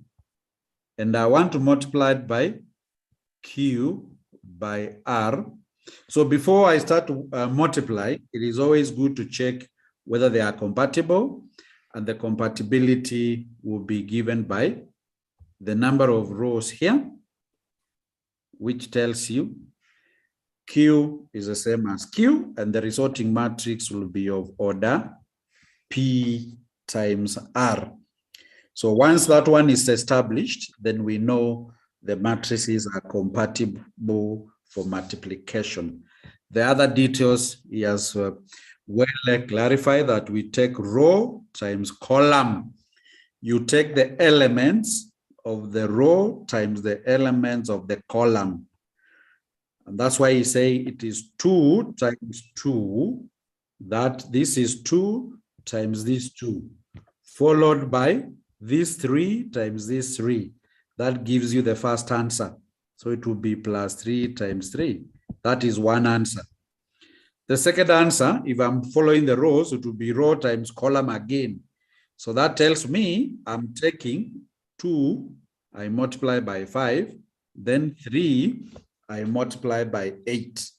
and I want to multiply it by Q by R. So before I start to multiply, it is always good to check whether they are compatible, and the compatibility will be given by the number of rows here, which tells you Q is the same as Q, and the resulting matrix will be of order P times R. So once that one is established, then we know the matrices are compatible for multiplication. The other details, he has well clarified that we take row times column. You take the elements of the row times the elements of the column. And that's why he say it is 2 times 2, that this is 2 times this 2, followed by this 3 times this 3. That gives you the first answer. So it will be plus 3 times 3. That is one answer. The second answer, if I'm following the rows, it will be row times column again. So that tells me I'm taking 2, I multiply by 5, then 3, I multiply by 8,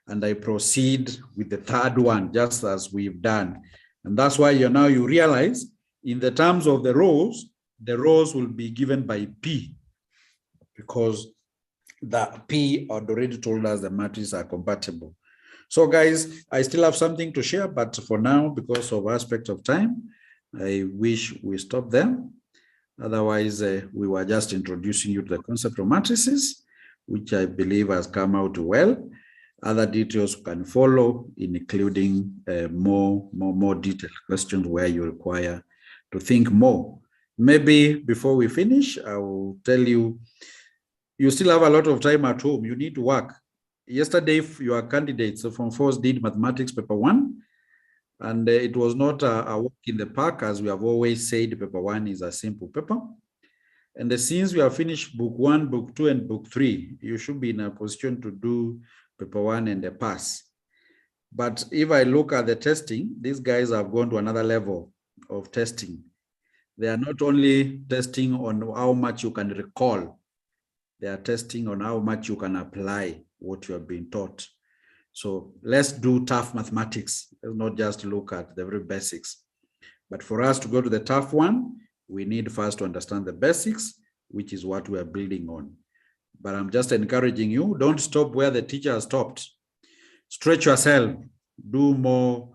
and I proceed with the third one, just as we've done. And that's why you realize in the terms of the rows will be given by P, because the P had already told us the matrices are compatible. So guys, I still have something to share, but for now, because of aspect of time, I wish we stop there. Otherwise, we were just introducing you to the concept of matrices, which I believe has come out well. Other details can follow, including more detailed questions where you require to think more. Maybe before we finish, I will tell you, you still have a lot of time at home. You need to work. Yesterday, your candidates from FORCE did mathematics paper 1, and it was not a walk in the park, as we have always said. Paper 1 is a simple paper. And since we have finished book 1, book 2, and book 3, you should be in a position to do paper 1 and a pass. But if I look at the testing, these guys have gone to another level of testing. They are not only testing on how much you can recall, they are testing on how much you can apply what you have been taught. So let's do tough mathematics. Let's not just look at the very basics. But for us to go to the tough one, we need first to understand the basics, which is what we are building on. But I'm just encouraging you, don't stop where the teacher has stopped. Stretch yourself, do more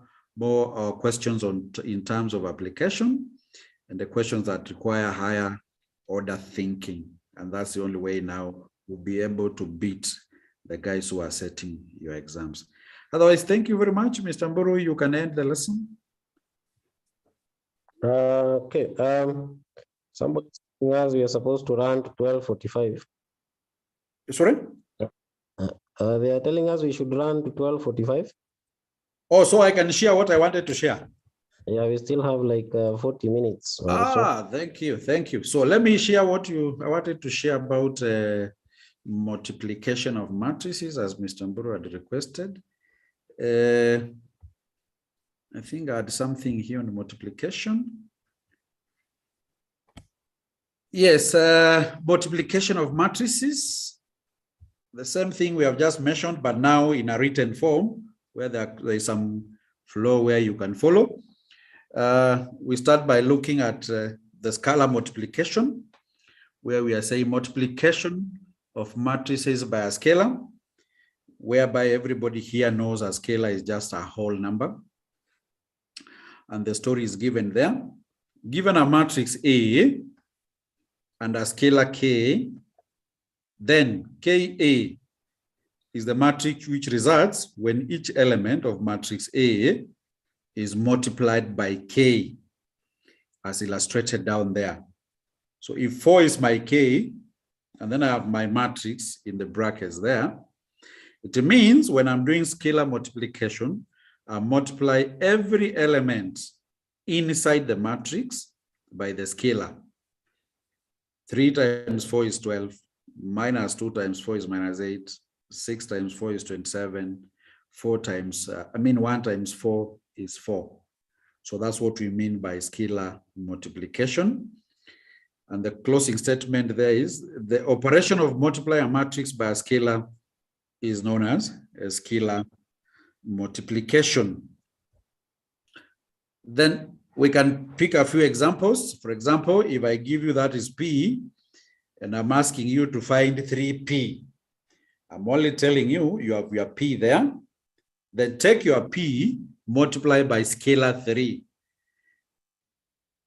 questions in terms of application, and the questions that require higher order thinking. And that's the only way now we'll be able to beat the guys who are setting your exams. Otherwise, thank you very much, Mr. Mburu. You can end the lesson. Okay. Somebody else, we are supposed to run to 12:45. Sorry? They are telling us we should run to 12:45. Oh, so I can share what I wanted to share. Yeah, we still have like 40 minutes. Thank you. Thank you. So let me share what I wanted to share about multiplication of matrices, as Mr. Mburu had requested. I think I had something here on multiplication. Yes, multiplication of matrices. The same thing we have just mentioned, but now in a written form, where there is some flow where you can follow. We start by looking at the Scala multiplication, where we are saying multiplication of matrices by a scalar, whereby everybody here knows a scalar is just a whole number. And the story is given there. Given a matrix A and a scalar K, then Ka is the matrix which results when each element of matrix A is multiplied by K, as illustrated down there. So if 4 is my K, and then I have my matrix in the brackets there, it means when I'm doing scalar multiplication, I multiply every element inside the matrix by the scalar. 3 times 4 is 12, minus 2 times 4 is minus 8, 6 times 4 is 27, 1 times 4 is 4. So that's what we mean by scalar multiplication. And the closing statement there is the operation of multiplying a matrix by a scalar is known as a scalar multiplication. Then we can pick a few examples. For example, if I give you that is P, and I'm asking you to find 3P, I'm only telling you, you have your P there. Then take your P, multiply by scalar 3.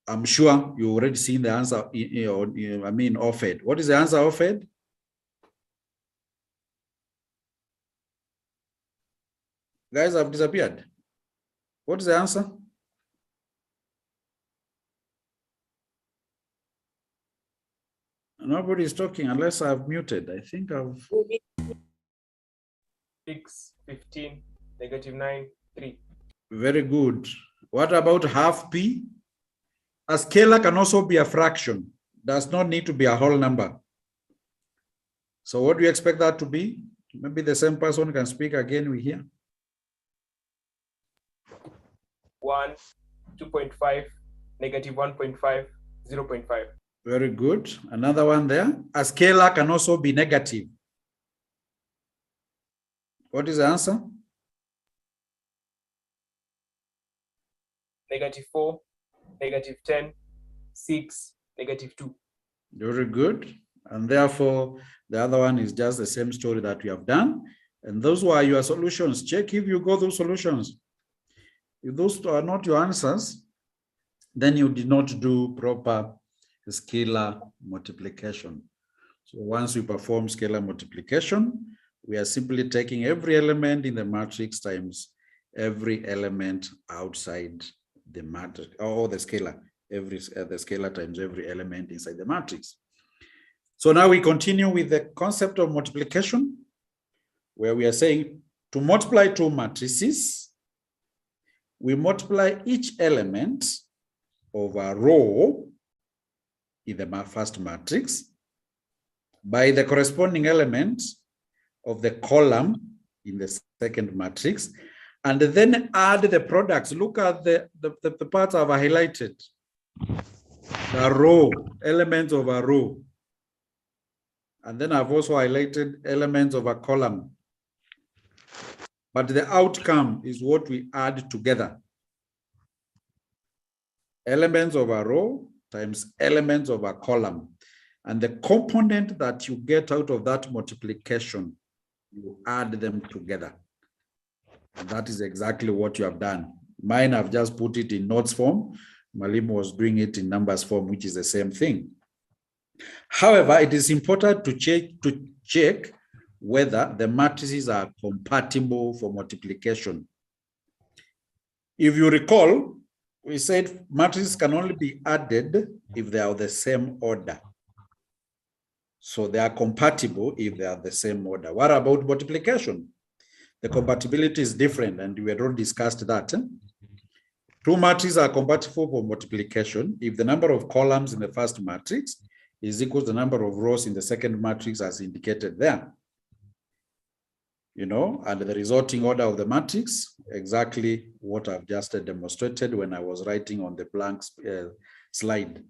I'm sure you already seen the answer, offered. What is the answer offered? Guys have disappeared. What is the answer? Nobody is talking unless I've muted. I think I've... 6, 15, -9, 3. Very good. What about half P? A scalar can also be a fraction. Does not need to be a whole number. So what do you expect that to be? Maybe the same person can speak again, we hear. 1, 2.5, -1.5, 0.5. Very good. Another one there. A scalar can also be negative. What is the answer? -4, -10, 6, -2. Very good. And therefore, the other one is just the same story that we have done. And those were your solutions. Check if you got those solutions. If those are not your answers, then you did not do proper scalar multiplication. So once we perform scalar multiplication, we are simply taking every element in the matrix times every element outside the matrix, or the scalar, the scalar times every element inside the matrix. So now we continue with the concept of multiplication, where we are saying to multiply two matrices, we multiply each element of a row in the first matrix by the corresponding element of the column in the second matrix, and then add the products. Look at the parts I've highlighted. The row, elements of a row. And then I've also highlighted elements of a column. But the outcome is what we add together. Elements of a row times elements of a column. And the component that you get out of that multiplication, you add them together. And that is exactly what you have done. Mine, I've just put it in notes form. Malim was doing it in numbers form, which is the same thing. However, it is important to check whether the matrices are compatible for multiplication. If you recall, we said matrices can only be added if they are the same order. So they are compatible if they are the same order. What about multiplication? The compatibility is different, and we had already discussed that. Two matrices are compatible for multiplication if the number of columns in the first matrix is equal to the number of rows in the second matrix as indicated there. You know, and the resulting order of the matrix, exactly what I've just demonstrated when I was writing on the blank slide.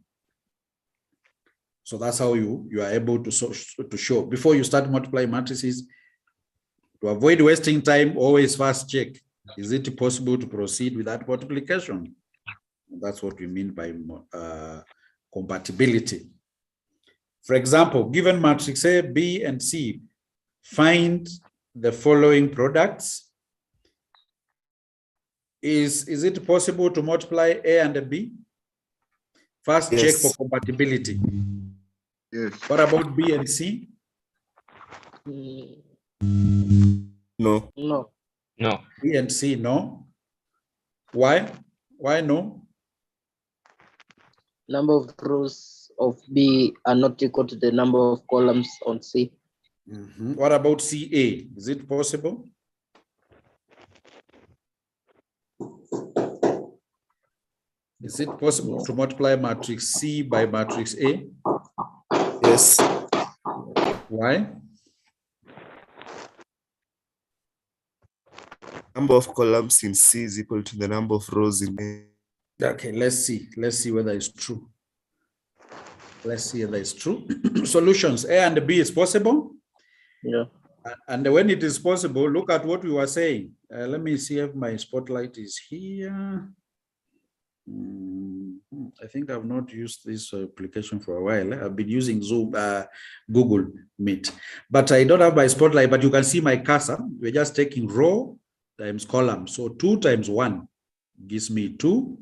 So that's how you are able to show. Before you start multiplying matrices, to avoid wasting time, always first check, is it possible to proceed with that multiplication? That's what we mean by compatibility. For example, given matrix A, B, and C, find the following products. Is it possible to multiply A and B? First, Yes. check for compatibility. Yes. What about B and C? No. No. B and C, no. Why? Why no? Number of rows of B are not equal to the number of columns on C. What about CA? Is it possible? Is it possible to multiply matrix C by matrix A? Yes. Why? Number of columns in C is equal to the number of rows in A. Okay, let's see. Let's see whether it's true. Let's see whether it's true. Solutions A and B is possible. Yeah. And when it is possible, look at what we were saying. Let me see if my spotlight is here. I think I've not used this application for a while. I've been using Zoom, Google Meet, but I don't have my spotlight, but you can see my cursor. We're just taking row times column. So 2 times 1 gives me 2.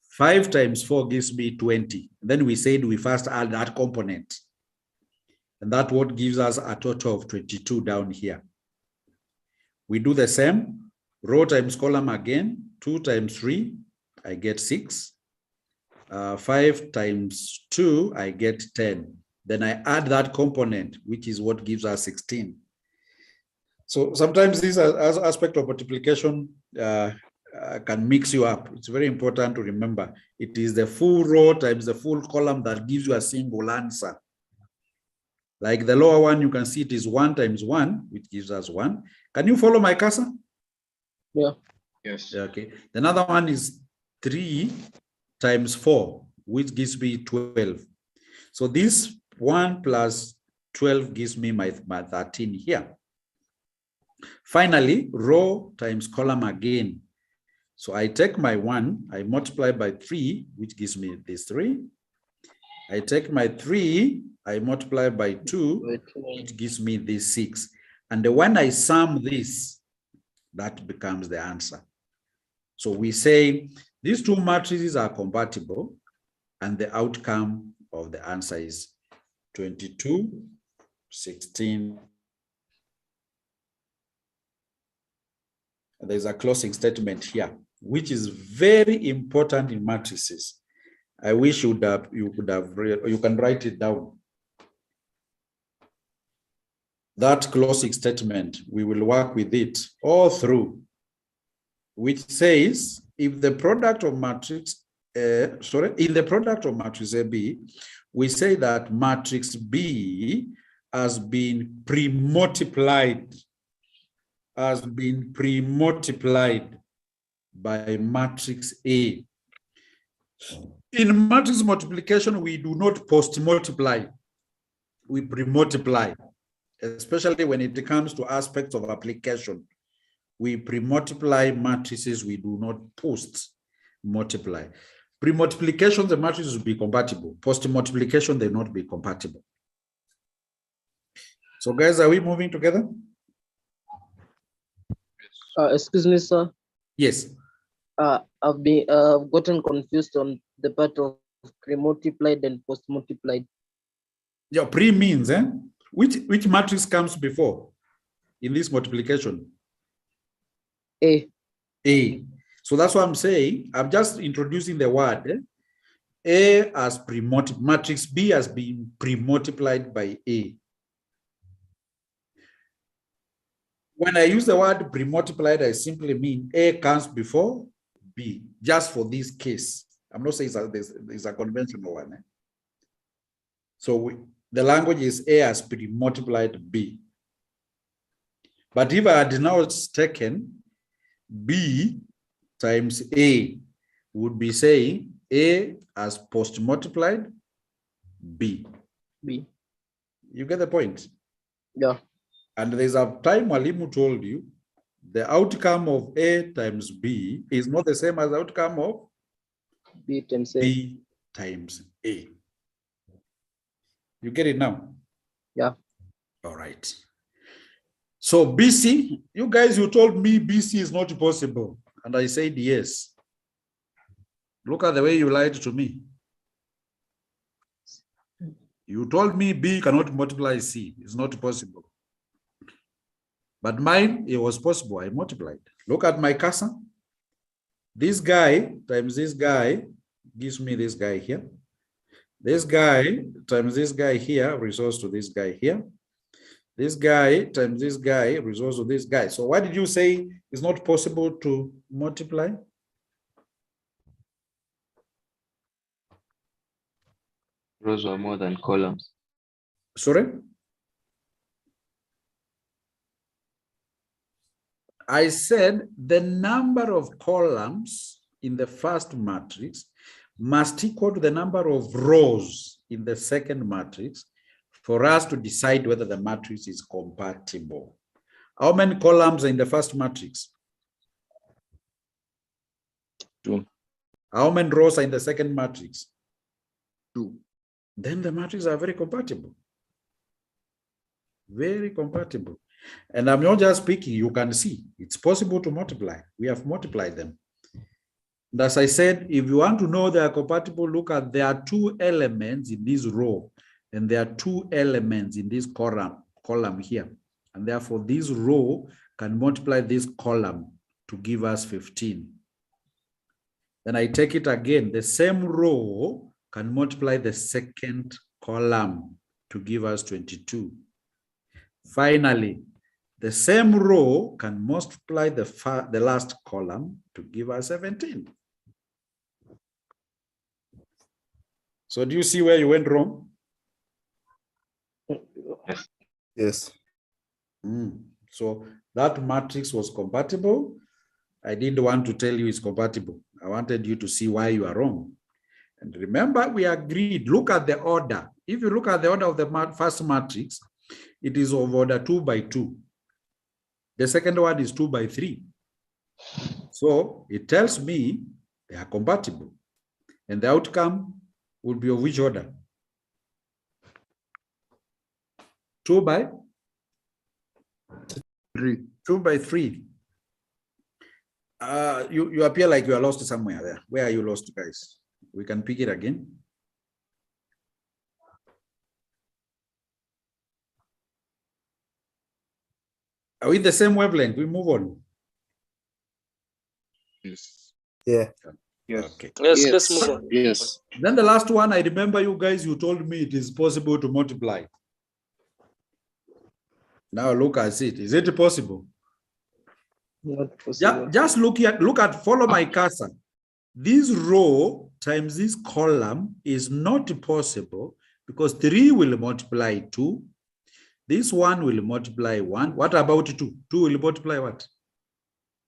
5 times 4 gives me 20. Then we said we first add that component. And that what gives us a total of 22 down here. We do the same, row times column again, 2 times 3, I get 6. 5 times 2, I get 10. Then I add that component, which is what gives us 16. So sometimes this aspect of multiplication can mix you up. It's very important to remember. It is the full row times the full column that gives you a single answer. Like the lower one, you can see it is 1 times 1, which gives us 1. Can you follow my cursor? Yeah. Yes. Okay. The other one is 3 times 4, which gives me 12. So this 1 plus 12 gives me my 13 here. Finally, row times column again. So I take my 1, I multiply by 3, which gives me this 3. I take my 3, I multiply by 2, which gives me this 6. And when I sum this, that becomes the answer. So we say these two matrices are compatible, and the outcome of the answer is 22, 16. There's a closing statement here, which is very important in matrices. I wish you could have read, or you can write it down. That closing statement, we will work with it all through, which says if the product of matrix, in the product of matrix AB, we say that matrix B has been pre-multiplied by matrix A. In matrix multiplication, we do not post-multiply, we pre-multiply, especially when it comes to aspects of application. We pre-multiply matrices, we do not post-multiply. Pre-multiplication, the matrices will be compatible. Post-multiplication, they will not be compatible. So guys, are we moving together? Excuse me, sir. Yes. I've gotten confused on the part of pre-multiplied and post-multiplied. Yeah, pre means, which matrix comes before in this multiplication? A. A. So that's what I'm saying. I'm just introducing the word. A as pre-multiplied, matrix B has been pre-multiplied by A. When I use the word pre-multiplied, I simply mean A comes before B, just for this case. I'm not saying there's a conventional one. So the language is A has pre-multiplied B. But if I had now taken B times A, would be saying A as post-multiplied B. B. You get the point? Yeah. And there's a time Walimu told you the outcome of A times B is not the same as the outcome of B times A. B times A. You get it now? Yeah. All right. So BC, you guys, you told me BC is not possible. And I said yes. Look at the way you lied to me. You told me B cannot multiply C. It's not possible. But mine, it was possible. I multiplied. Look at my cursor. This guy times this guy gives me this guy here. This guy times this guy here results to this guy here. This guy times this guy results to this guy. So why did you say it's not possible to multiply? Rows are more than columns. Sorry? I said the number of columns in the first matrix must equal to the number of rows in the second matrix for us to decide whether the matrix is compatible. How many columns are in the first matrix? 2. How many rows are in the second matrix? 2. Then the matrices are very compatible. Very compatible. And I'm not just speaking, you can see it's possible to multiply. We have multiplied them. And as I said, if you want to know they are compatible, look at there are 2 elements in this row, and there are 2 elements in this column here. And therefore, this row can multiply this column to give us 15. Then I take it again, the same row can multiply the second column to give us 22. Finally, the same row can multiply the last column to give us 17. So do you see where you went wrong? Yes. Yes. So that matrix was compatible. I didn't want to tell you it's compatible. I wanted you to see why you are wrong. And remember, we agreed, look at the order. If you look at the order of the first matrix, it is of order 2 by 2. The second one is 2 by 3. So it tells me they are compatible. And the outcome will be of which order? 2 by 3. 2 by 3. You appear like you are lost somewhere there. Where are you lost, guys? We can pick it again. Are we the same wavelength? We move on. Yes. Yeah. Yes. Okay. Yes, Yes. let's move on. Yes. Then the last one, I remember you guys, you told me it is possible to multiply. Now look at it. Is it possible? Not possible. Just look at, follow my cursor. This row times this column is not possible because 3 will multiply 2. This 1 will multiply 1. What about 2? 2 will multiply what?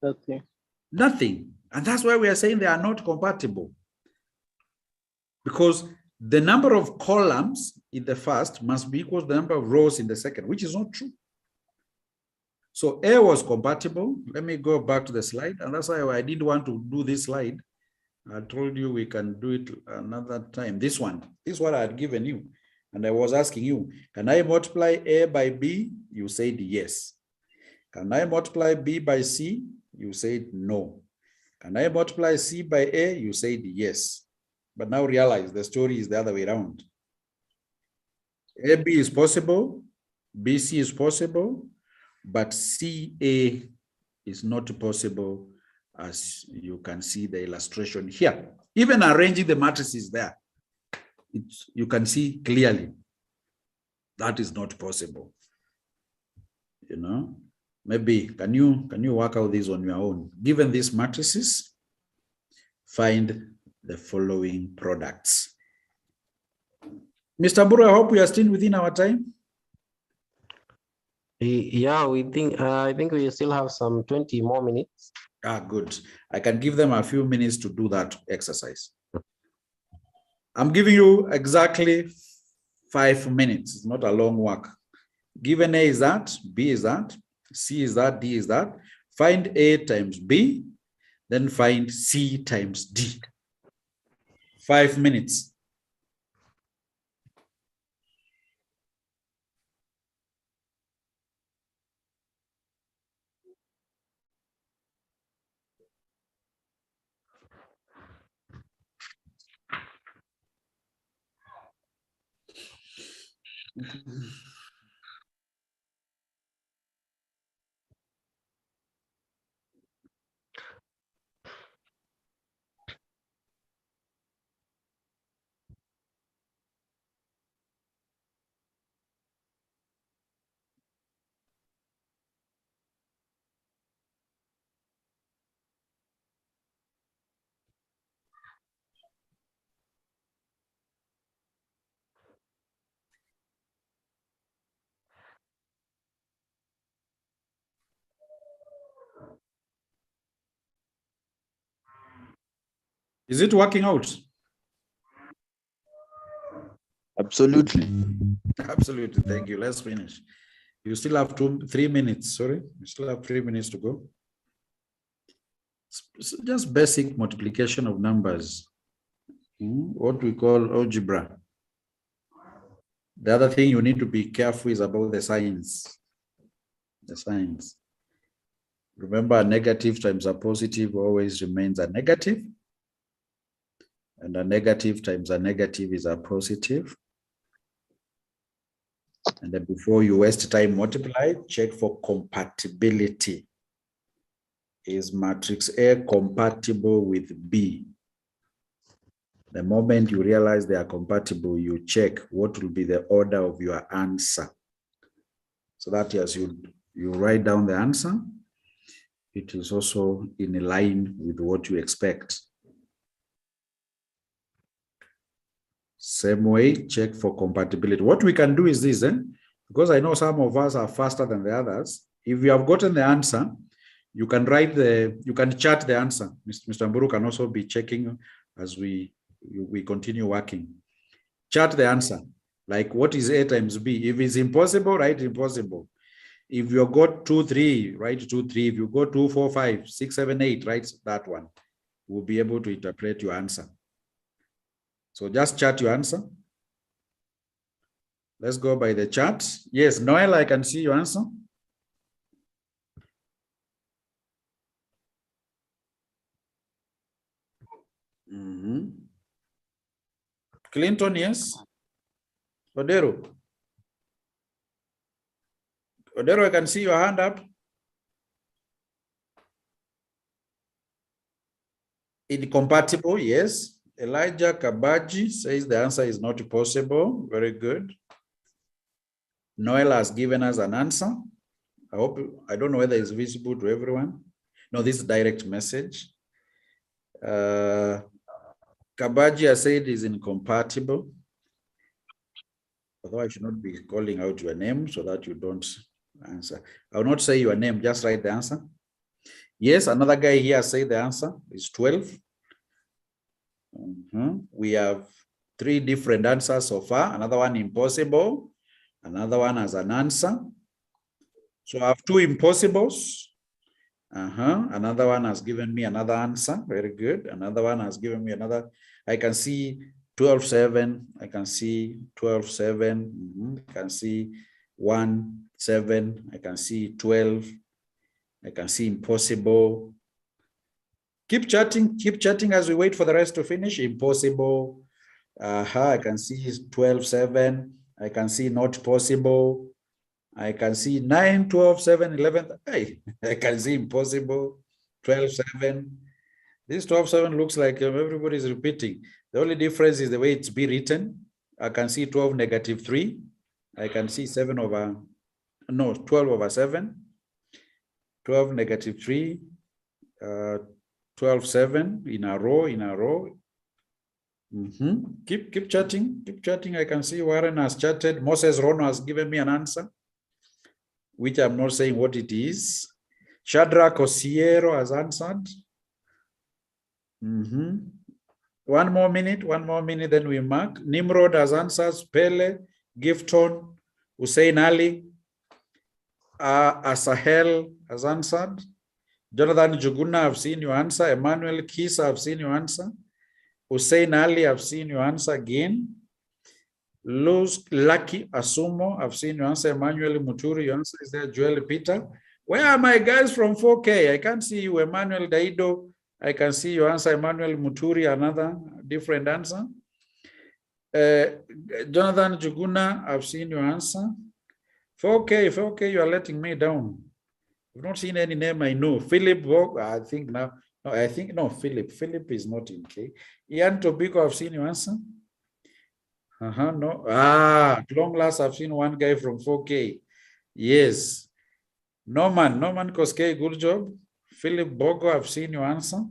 Nothing. Nothing. And that's why we are saying they are not compatible. Because the number of columns in the first must be equal to the number of rows in the second, which is not true. So A was compatible. Let me go back to the slide. And that's why I didn't want to do this slide. I told you we can do it another time. This one, this is what I had given you. And I was asking you, can I multiply A by B? You said yes. Can I multiply B by C? You said no. Can I multiply C by A? You said yes. But now realize the story is the other way around. AB is possible, BC is possible, but CA is not possible, as you can see the illustration here. Even arranging the matrices there, you can see clearly that is not possible. You know, maybe can you work out this on your own? Given these matrices, find the following products. Mr. Buru, I hope we are still within our time. Yeah, I think we still have some 20 more minutes. Ah, good. I can give them a few minutes to do that exercise. I'm giving you exactly 5 minutes. It's not a long work. Given A is that, B is that, C is that, D is that. Find A times B, then find C times D. 5 minutes. Is it working out? Absolutely. Absolutely. Thank you. Let's finish. You still have 3 minutes. Sorry, you still have 3 minutes to go. It's just basic multiplication of numbers. What we call algebra. The other thing you need to be careful is about the signs. The signs. Remember, a negative times a positive always remains a negative. And a negative times a negative is a positive. And then before you waste time multiply, check for compatibility. Is matrix A compatible with B? The moment you realize they are compatible, you check what will be the order of your answer. So that as you write down the answer, it is also in line with what you expect. Same way, check for compatibility. What we can do is this, because I know some of us are faster than the others. If you have gotten the answer, you can you can chart the answer. Mr. Mburu can also be checking as we continue working. Chart the answer, like what is A times B? If it's impossible, write impossible. If you got 2, 3, write 2, 3. If you go 2, 4, 5, 6, 7, 8, write that one. We'll be able to interpret your answer. So just chart your answer. Let's go by the chart. Yes, Noel, I can see your answer. Clinton, yes. Odero. Odero, I can see your hand up. Incompatible, yes. Elijah Kabaji says the answer is not possible. Very good. Noel has given us an answer. I don't know whether it's visible to everyone. No, this is direct message. Kabaji has said is incompatible. Although I should not be calling out your name so that you don't answer. I will not say your name, just write the answer. Yes, another guy here said the answer is 12. We have 3 different answers so far. Another one impossible. Another one has an answer. So I have 2 impossibles. Another one has given me another answer. Very good. Another one has given me another. I can see 12-7. I can see 12-7. I can see 1-7. I can see 12. I can see impossible. Keep chatting as we wait for the rest to finish. Impossible. I can see 12-7. I can see not possible. I can see 9, 12, 7, 11. Hey, I can see impossible. 12-7. This 12-7 looks like everybody is repeating. The only difference is the way it's be written. I can see 12-3. I can see 12/7. 12-3. 12-7 in a row. Keep chatting. I can see Warren has chatted. Moses Rono has given me an answer, which I'm not saying what it is. Shadrach Osiero has answered. One more minute, then we mark. Nimrod has answered. Pele, Gifton, Hussein Ali, Asahel has answered. Jonathan Juguna, I've seen your answer. Emmanuel Kisa, I've seen your answer. Hussein Ali, I've seen your answer again. Lucky Asumo, I've seen your answer. Emmanuel Muturi, your answer is there. Joel Peter. Where are my guys from 4K? I can't see you. Emmanuel Daido, I can see your answer. Emmanuel Muturi, another different answer. Jonathan Juguna, I've seen your answer. 4K, you are letting me down. I've not seen any name I know. Philip, I think now. No, Philip. Philip is not in K. Ian Tobiko, I've seen your answer. No. At long last, I've seen one guy from 4K. Yes. Norman Koske, good job. Philip Bogo, I've seen your answer.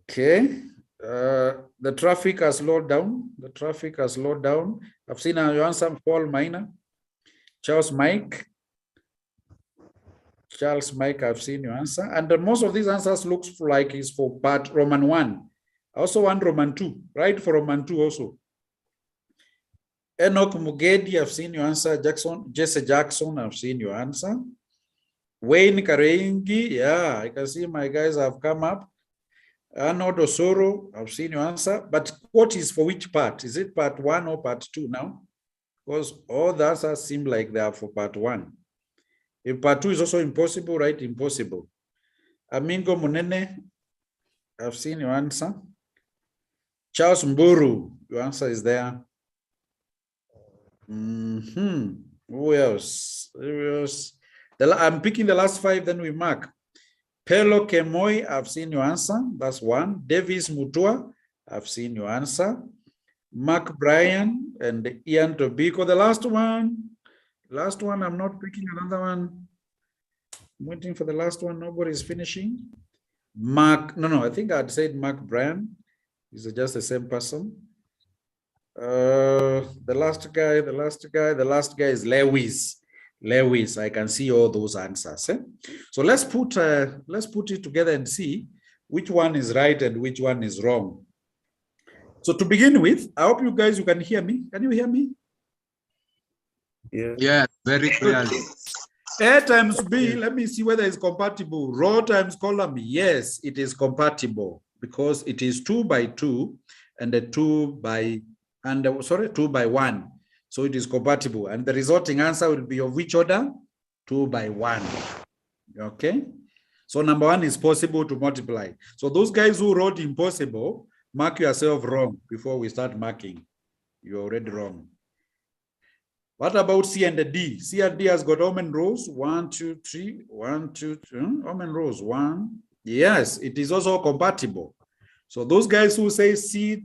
Okay. The traffic has slowed down. I've seen your answer, Paul Minor. Charles Mike, I've seen your answer. And most of these answers looks like it's for part Roman 1. I also want Roman 2, right? For Roman 2 also. Enoch Mugedi, I've seen your answer. Jesse Jackson, I've seen your answer. Wayne Kareingi, yeah, I can see my guys have come up. Arnold Osoro, I've seen your answer. But what is for which part? Is it part 1 or part 2 now? Because all the answers seem like they are for part 1. If part 2 is also impossible, right? Impossible. Amingo Munene, I've seen your answer. Charles Mburu, your answer is there. Who else? I'm picking the last 5, then we mark. Pelo Kemoy, I've seen your answer. That's 1. Davis Mutua, I've seen your answer. Mark Bryan and Ian Tobiko. The last one, I'm not picking another one. I'm waiting for the last one. Nobody's finishing. I think I'd said Mark Bryan. Is just the same person. The last guy is Lewis. I can see all those answers. So let's put it together and see which one is right and which one is wrong. So to begin with, I hope you can hear me. Can you hear me? Yeah, very clearly. A times B, let me see whether it's compatible. Row times column, yes, it is compatible because it is 2 by 2 and a 2 by 1. So it is compatible. And the resulting answer will be of which order? 2 by 1. Okay. So number one is possible to multiply. So those guys who wrote impossible, mark yourself wrong before we start marking. You're already wrong. What about C and the D? C and D has got how many rows? 1, 2, 3, 1, 2, 3. How many rows? 1. Yes, it is also compatible. So those guys who say C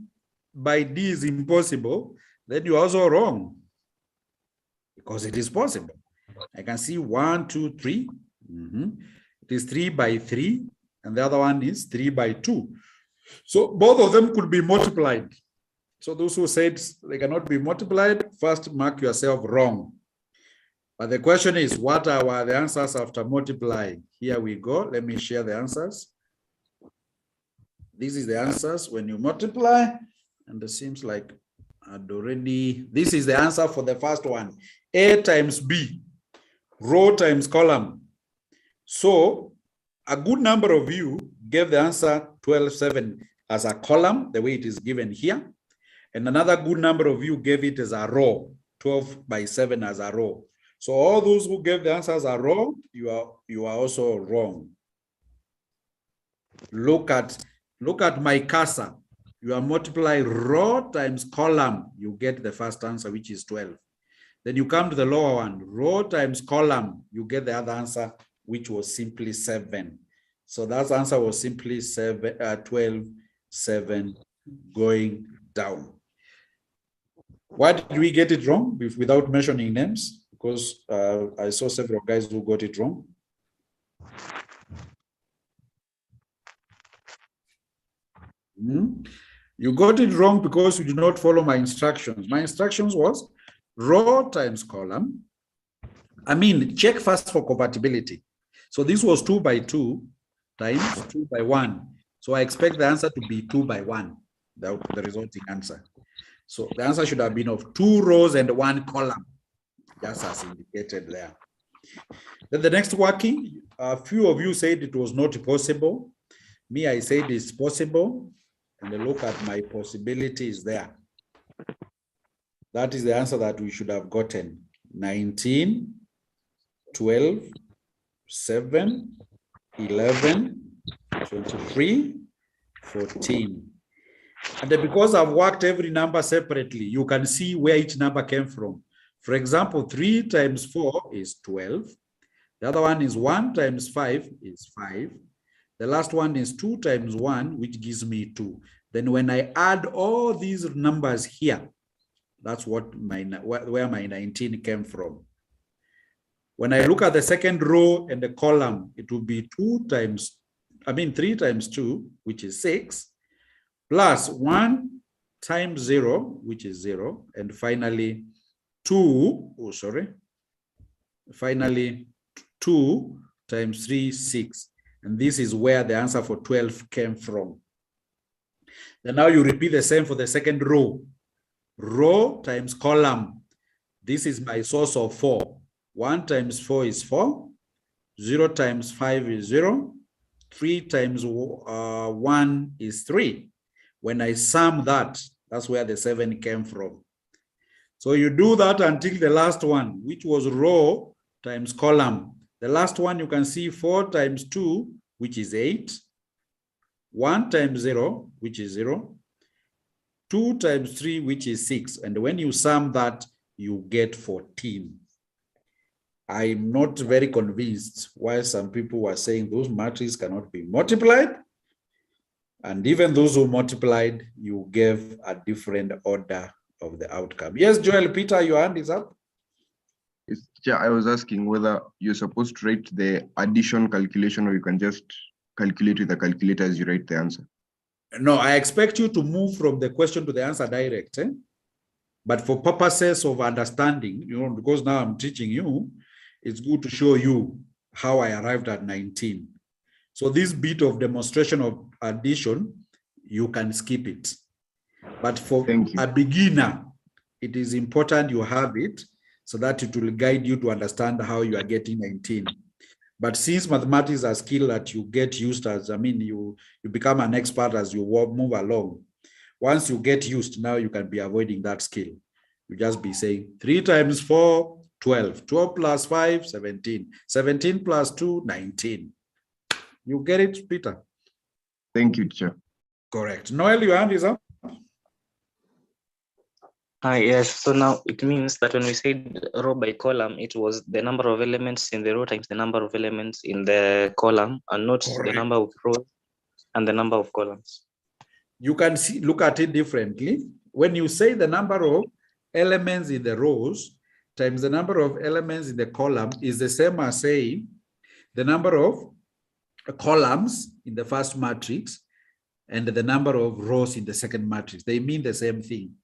by D is impossible, then you're also wrong. Because it is possible. I can see 1, 2, 3. It is 3 by 3, and the other one is 3 by 2. So both of them could be multiplied. So those who said they cannot be multiplied, first mark yourself wrong. But the question is, what are the answers after multiplying? Here we go. Let me share the answers. This is the answers when you multiply, and it seems like I'd already, this is the answer for the first one. A times B, row times column. So a good number of you gave the answer 12.7 as a column, the way it is given here. And another good number of you gave it as a row, 12 by 7 as a row. So all those who gave the answer as a row, you are also wrong. Look at my cursor. You are multiplying row times column. You get the first answer, which is 12. Then you come to the lower one, row times column. You get the other answer, which was simply 7. So that answer was simply 12, 7 going down. Why did we get it wrong without mentioning names? Because I saw several guys who got it wrong. You got it wrong because you did not follow my instructions. My instructions was row times column. I mean, check first for compatibility. So this was 2 by 2 times 2 by 1. So I expect the answer to be 2 by 1, the resulting answer. So the answer should have been of 2 rows and 1 column, just as indicated there. Then the next working, a few of you said it was not possible. Me, I said it's possible. And look at my possibilities there. That is the answer that we should have gotten. 19, 12, 7, 11, 23, 14. And because I've worked every number separately, you can see where each number came from. For example, 3 times 4 is 12. The other one is 1 times 5 is 5. The last one is 2 times 1, which gives me 2. Then when I add all these numbers here, that's what where my 19 came from. When I look at the second row and the column, it will be 3 times 2, which is 6, plus 1 times 0, which is 0, and finally 2 times 3, 6. And this is where the answer for 12 came from. Then now you repeat the same for the second row. Row times column. This is my source of 4. 1 times 4 is 4. 0 times 5 is 0. 3 times 1 is 3. When I sum that, that's where the 7 came from. So you do that until the last one, which was row times column. The last one you can see 4 times 2, which is 8. 1 times 0, which is 0. 2 times 3, which is 6. And when you sum that, you get 14. I'm not very convinced why some people were saying those matrices cannot be multiplied. And even those who multiplied, you gave a different order of the outcome. Yes, Joel, Peter, your hand is up. Yeah, I was asking whether you're supposed to write the addition calculation or you can just calculate with the calculator as you write the answer. No, I expect you to move from the question to the answer direct. But for purposes of understanding, because now I'm teaching you, it's good to show you how I arrived at 19. So this bit of demonstration of addition, you can skip it. But for a beginner, it is important you have it so that it will guide you to understand how you are getting 19. But since mathematics is a skill that you get used as, you become an expert as you move along. Once you get used, now you can be avoiding that skill. You just be saying 3 times 4, 12. 12 plus 5, 17. 17 plus 2, 19. You get it, Peter? Thank you, teacher. Correct. Noel, your hand is up. Yes, so now it means that when we said row by column, it was the number of elements in the row times the number of elements in the column, and not Correct. the number of rows and the number of columns. You can see, look at it differently. When you say the number of elements in the rows times the number of elements in the column is the same as saying the number of columns in the first matrix and the number of rows in the second matrix. They mean the same thing.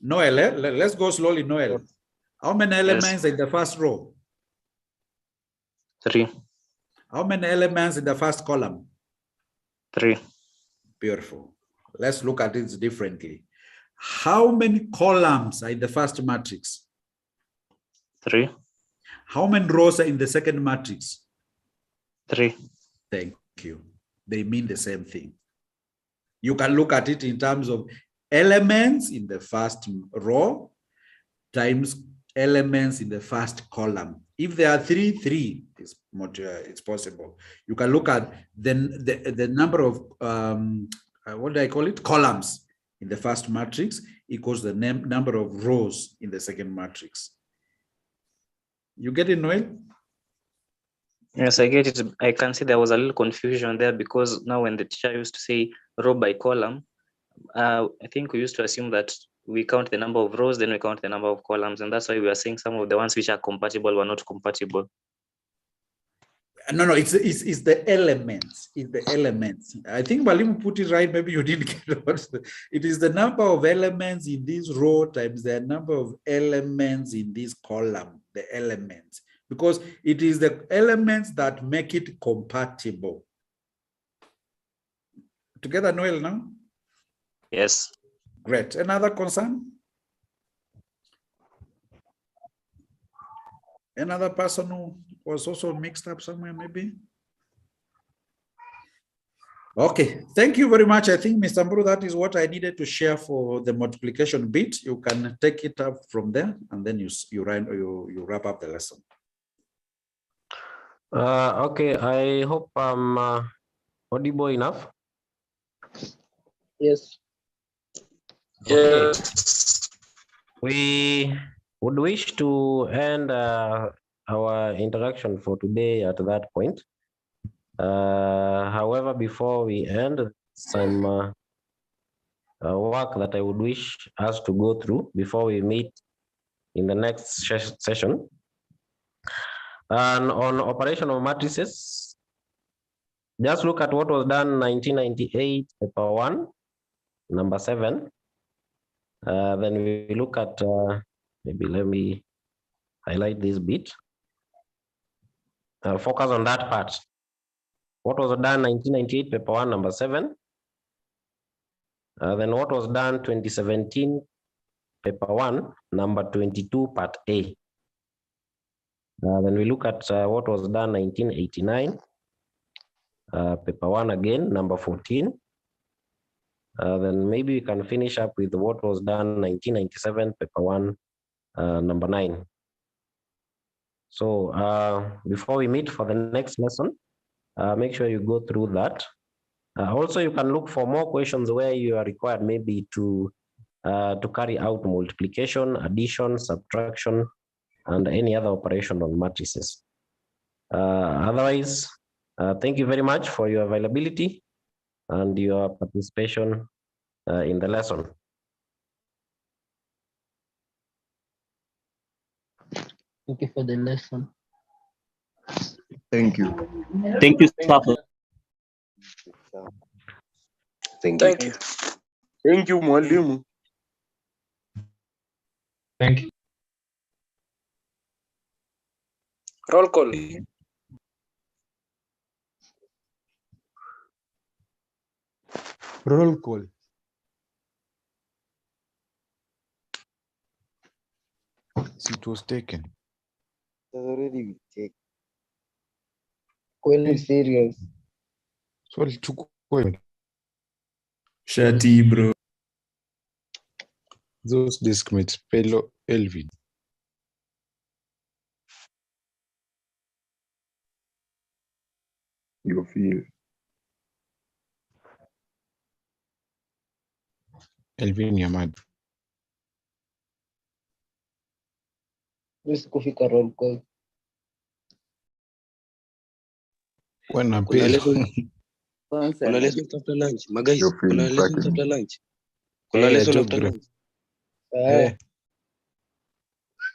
Noel, let's go slowly, Noel. How many elements in the first row? 3. How many elements in the first column? 3. Beautiful. Let's look at it differently. How many columns are in the first matrix? 3. How many rows are in the second matrix? 3. Thank you. They mean the same thing. You can look at it in terms of elements in the first row times elements in the first column. If there are 3, it's possible. You can look at the number of what do I call it? Columns in the first matrix equals the number of rows in the second matrix. You get it, Noel? Yes, I get it. I can see there was a little confusion there because now when the teacher used to say row by column, I think we used to assume that we count the number of rows, then we count the number of columns, and that's why we are saying some of the ones which are compatible were not compatible. No, it's the elements. It's the elements. I think Balimu put it right. Maybe you didn't get it. It is the number of elements in this row times the number of elements in this column, the elements, because it is the elements that make it compatible. Together, Noel, now? Yes. Great. Another concern? Another person who was also mixed up somewhere, maybe? Okay, thank you very much. I think, Mr. Mburu, that is what I needed to share for the multiplication bit. You can take it up from there, and then you wrap up the lesson. Okay, I hope I'm audible enough. Yes. Okay. We would wish to end our interaction for today at that point. However, before we end, some work that I would wish us to go through before we meet in the next session. And on operational matrices, just look at what was done 1998, paper 1, number 7. Then we look at, maybe let me highlight this bit. Focus on that part. What was done 1998, paper 1, number 7. Then what was done 2017, paper 1, number 22, part A. Then we look at what was done 1989, paper 1 again, number 14. Then maybe we can finish up with what was done 1997, paper 1, number 9. So before we meet for the next lesson, make sure you go through that. Also, you can look for more questions where you are required maybe to carry out multiplication, addition, subtraction, and any other operation on matrices. Otherwise, thank you very much for your availability and your participation in the lesson. Thank you for the lesson. Thank you. Thank you, staff. Thank you. Thank you, Mwalimu. Thank you. Roll call. Roll call. It was taken. It was already taken. When serious. Sorry, took away. Shati, bro. Those discmates, fellow Elvin. You feel. Elvin Yamad. Kufika roll call. Kuna Kuna lessons Kwanza after lunch. Magais, You're kuna feeling lessons cracking. after lunch. Kuna lesson after lunch.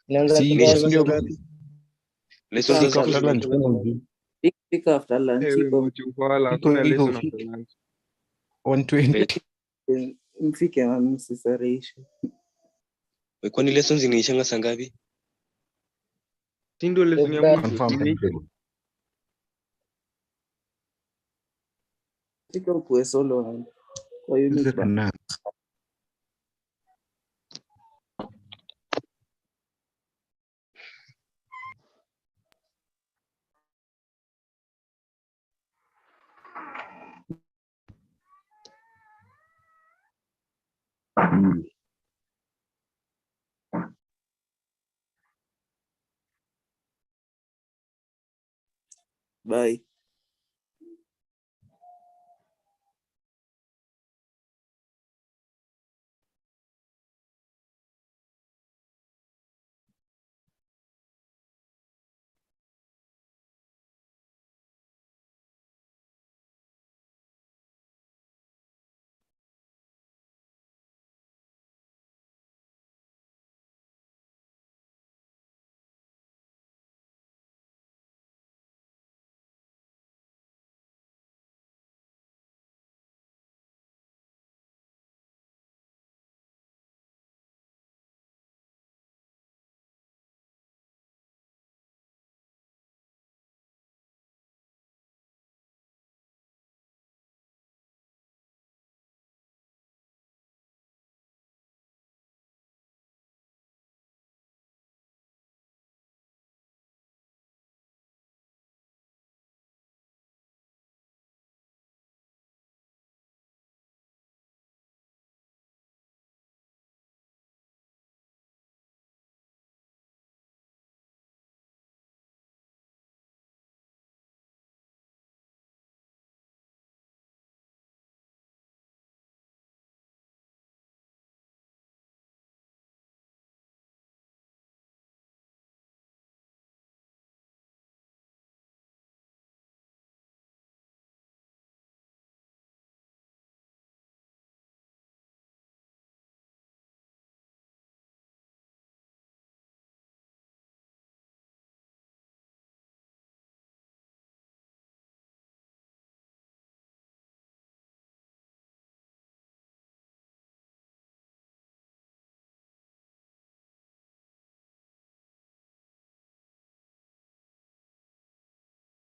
Inaanza Si kugawa Inaishanga saa ndio ngapi? Lesson za iko siku after lunch. zinaishanga. pick after lunch iko Iko 120. mfike msisarishe. Kwani lessons zinaishanga saa ngapi? Si ndio lesson ya mwisho. Confirm. Fika ukuwe solo kwa unit bana. Bye.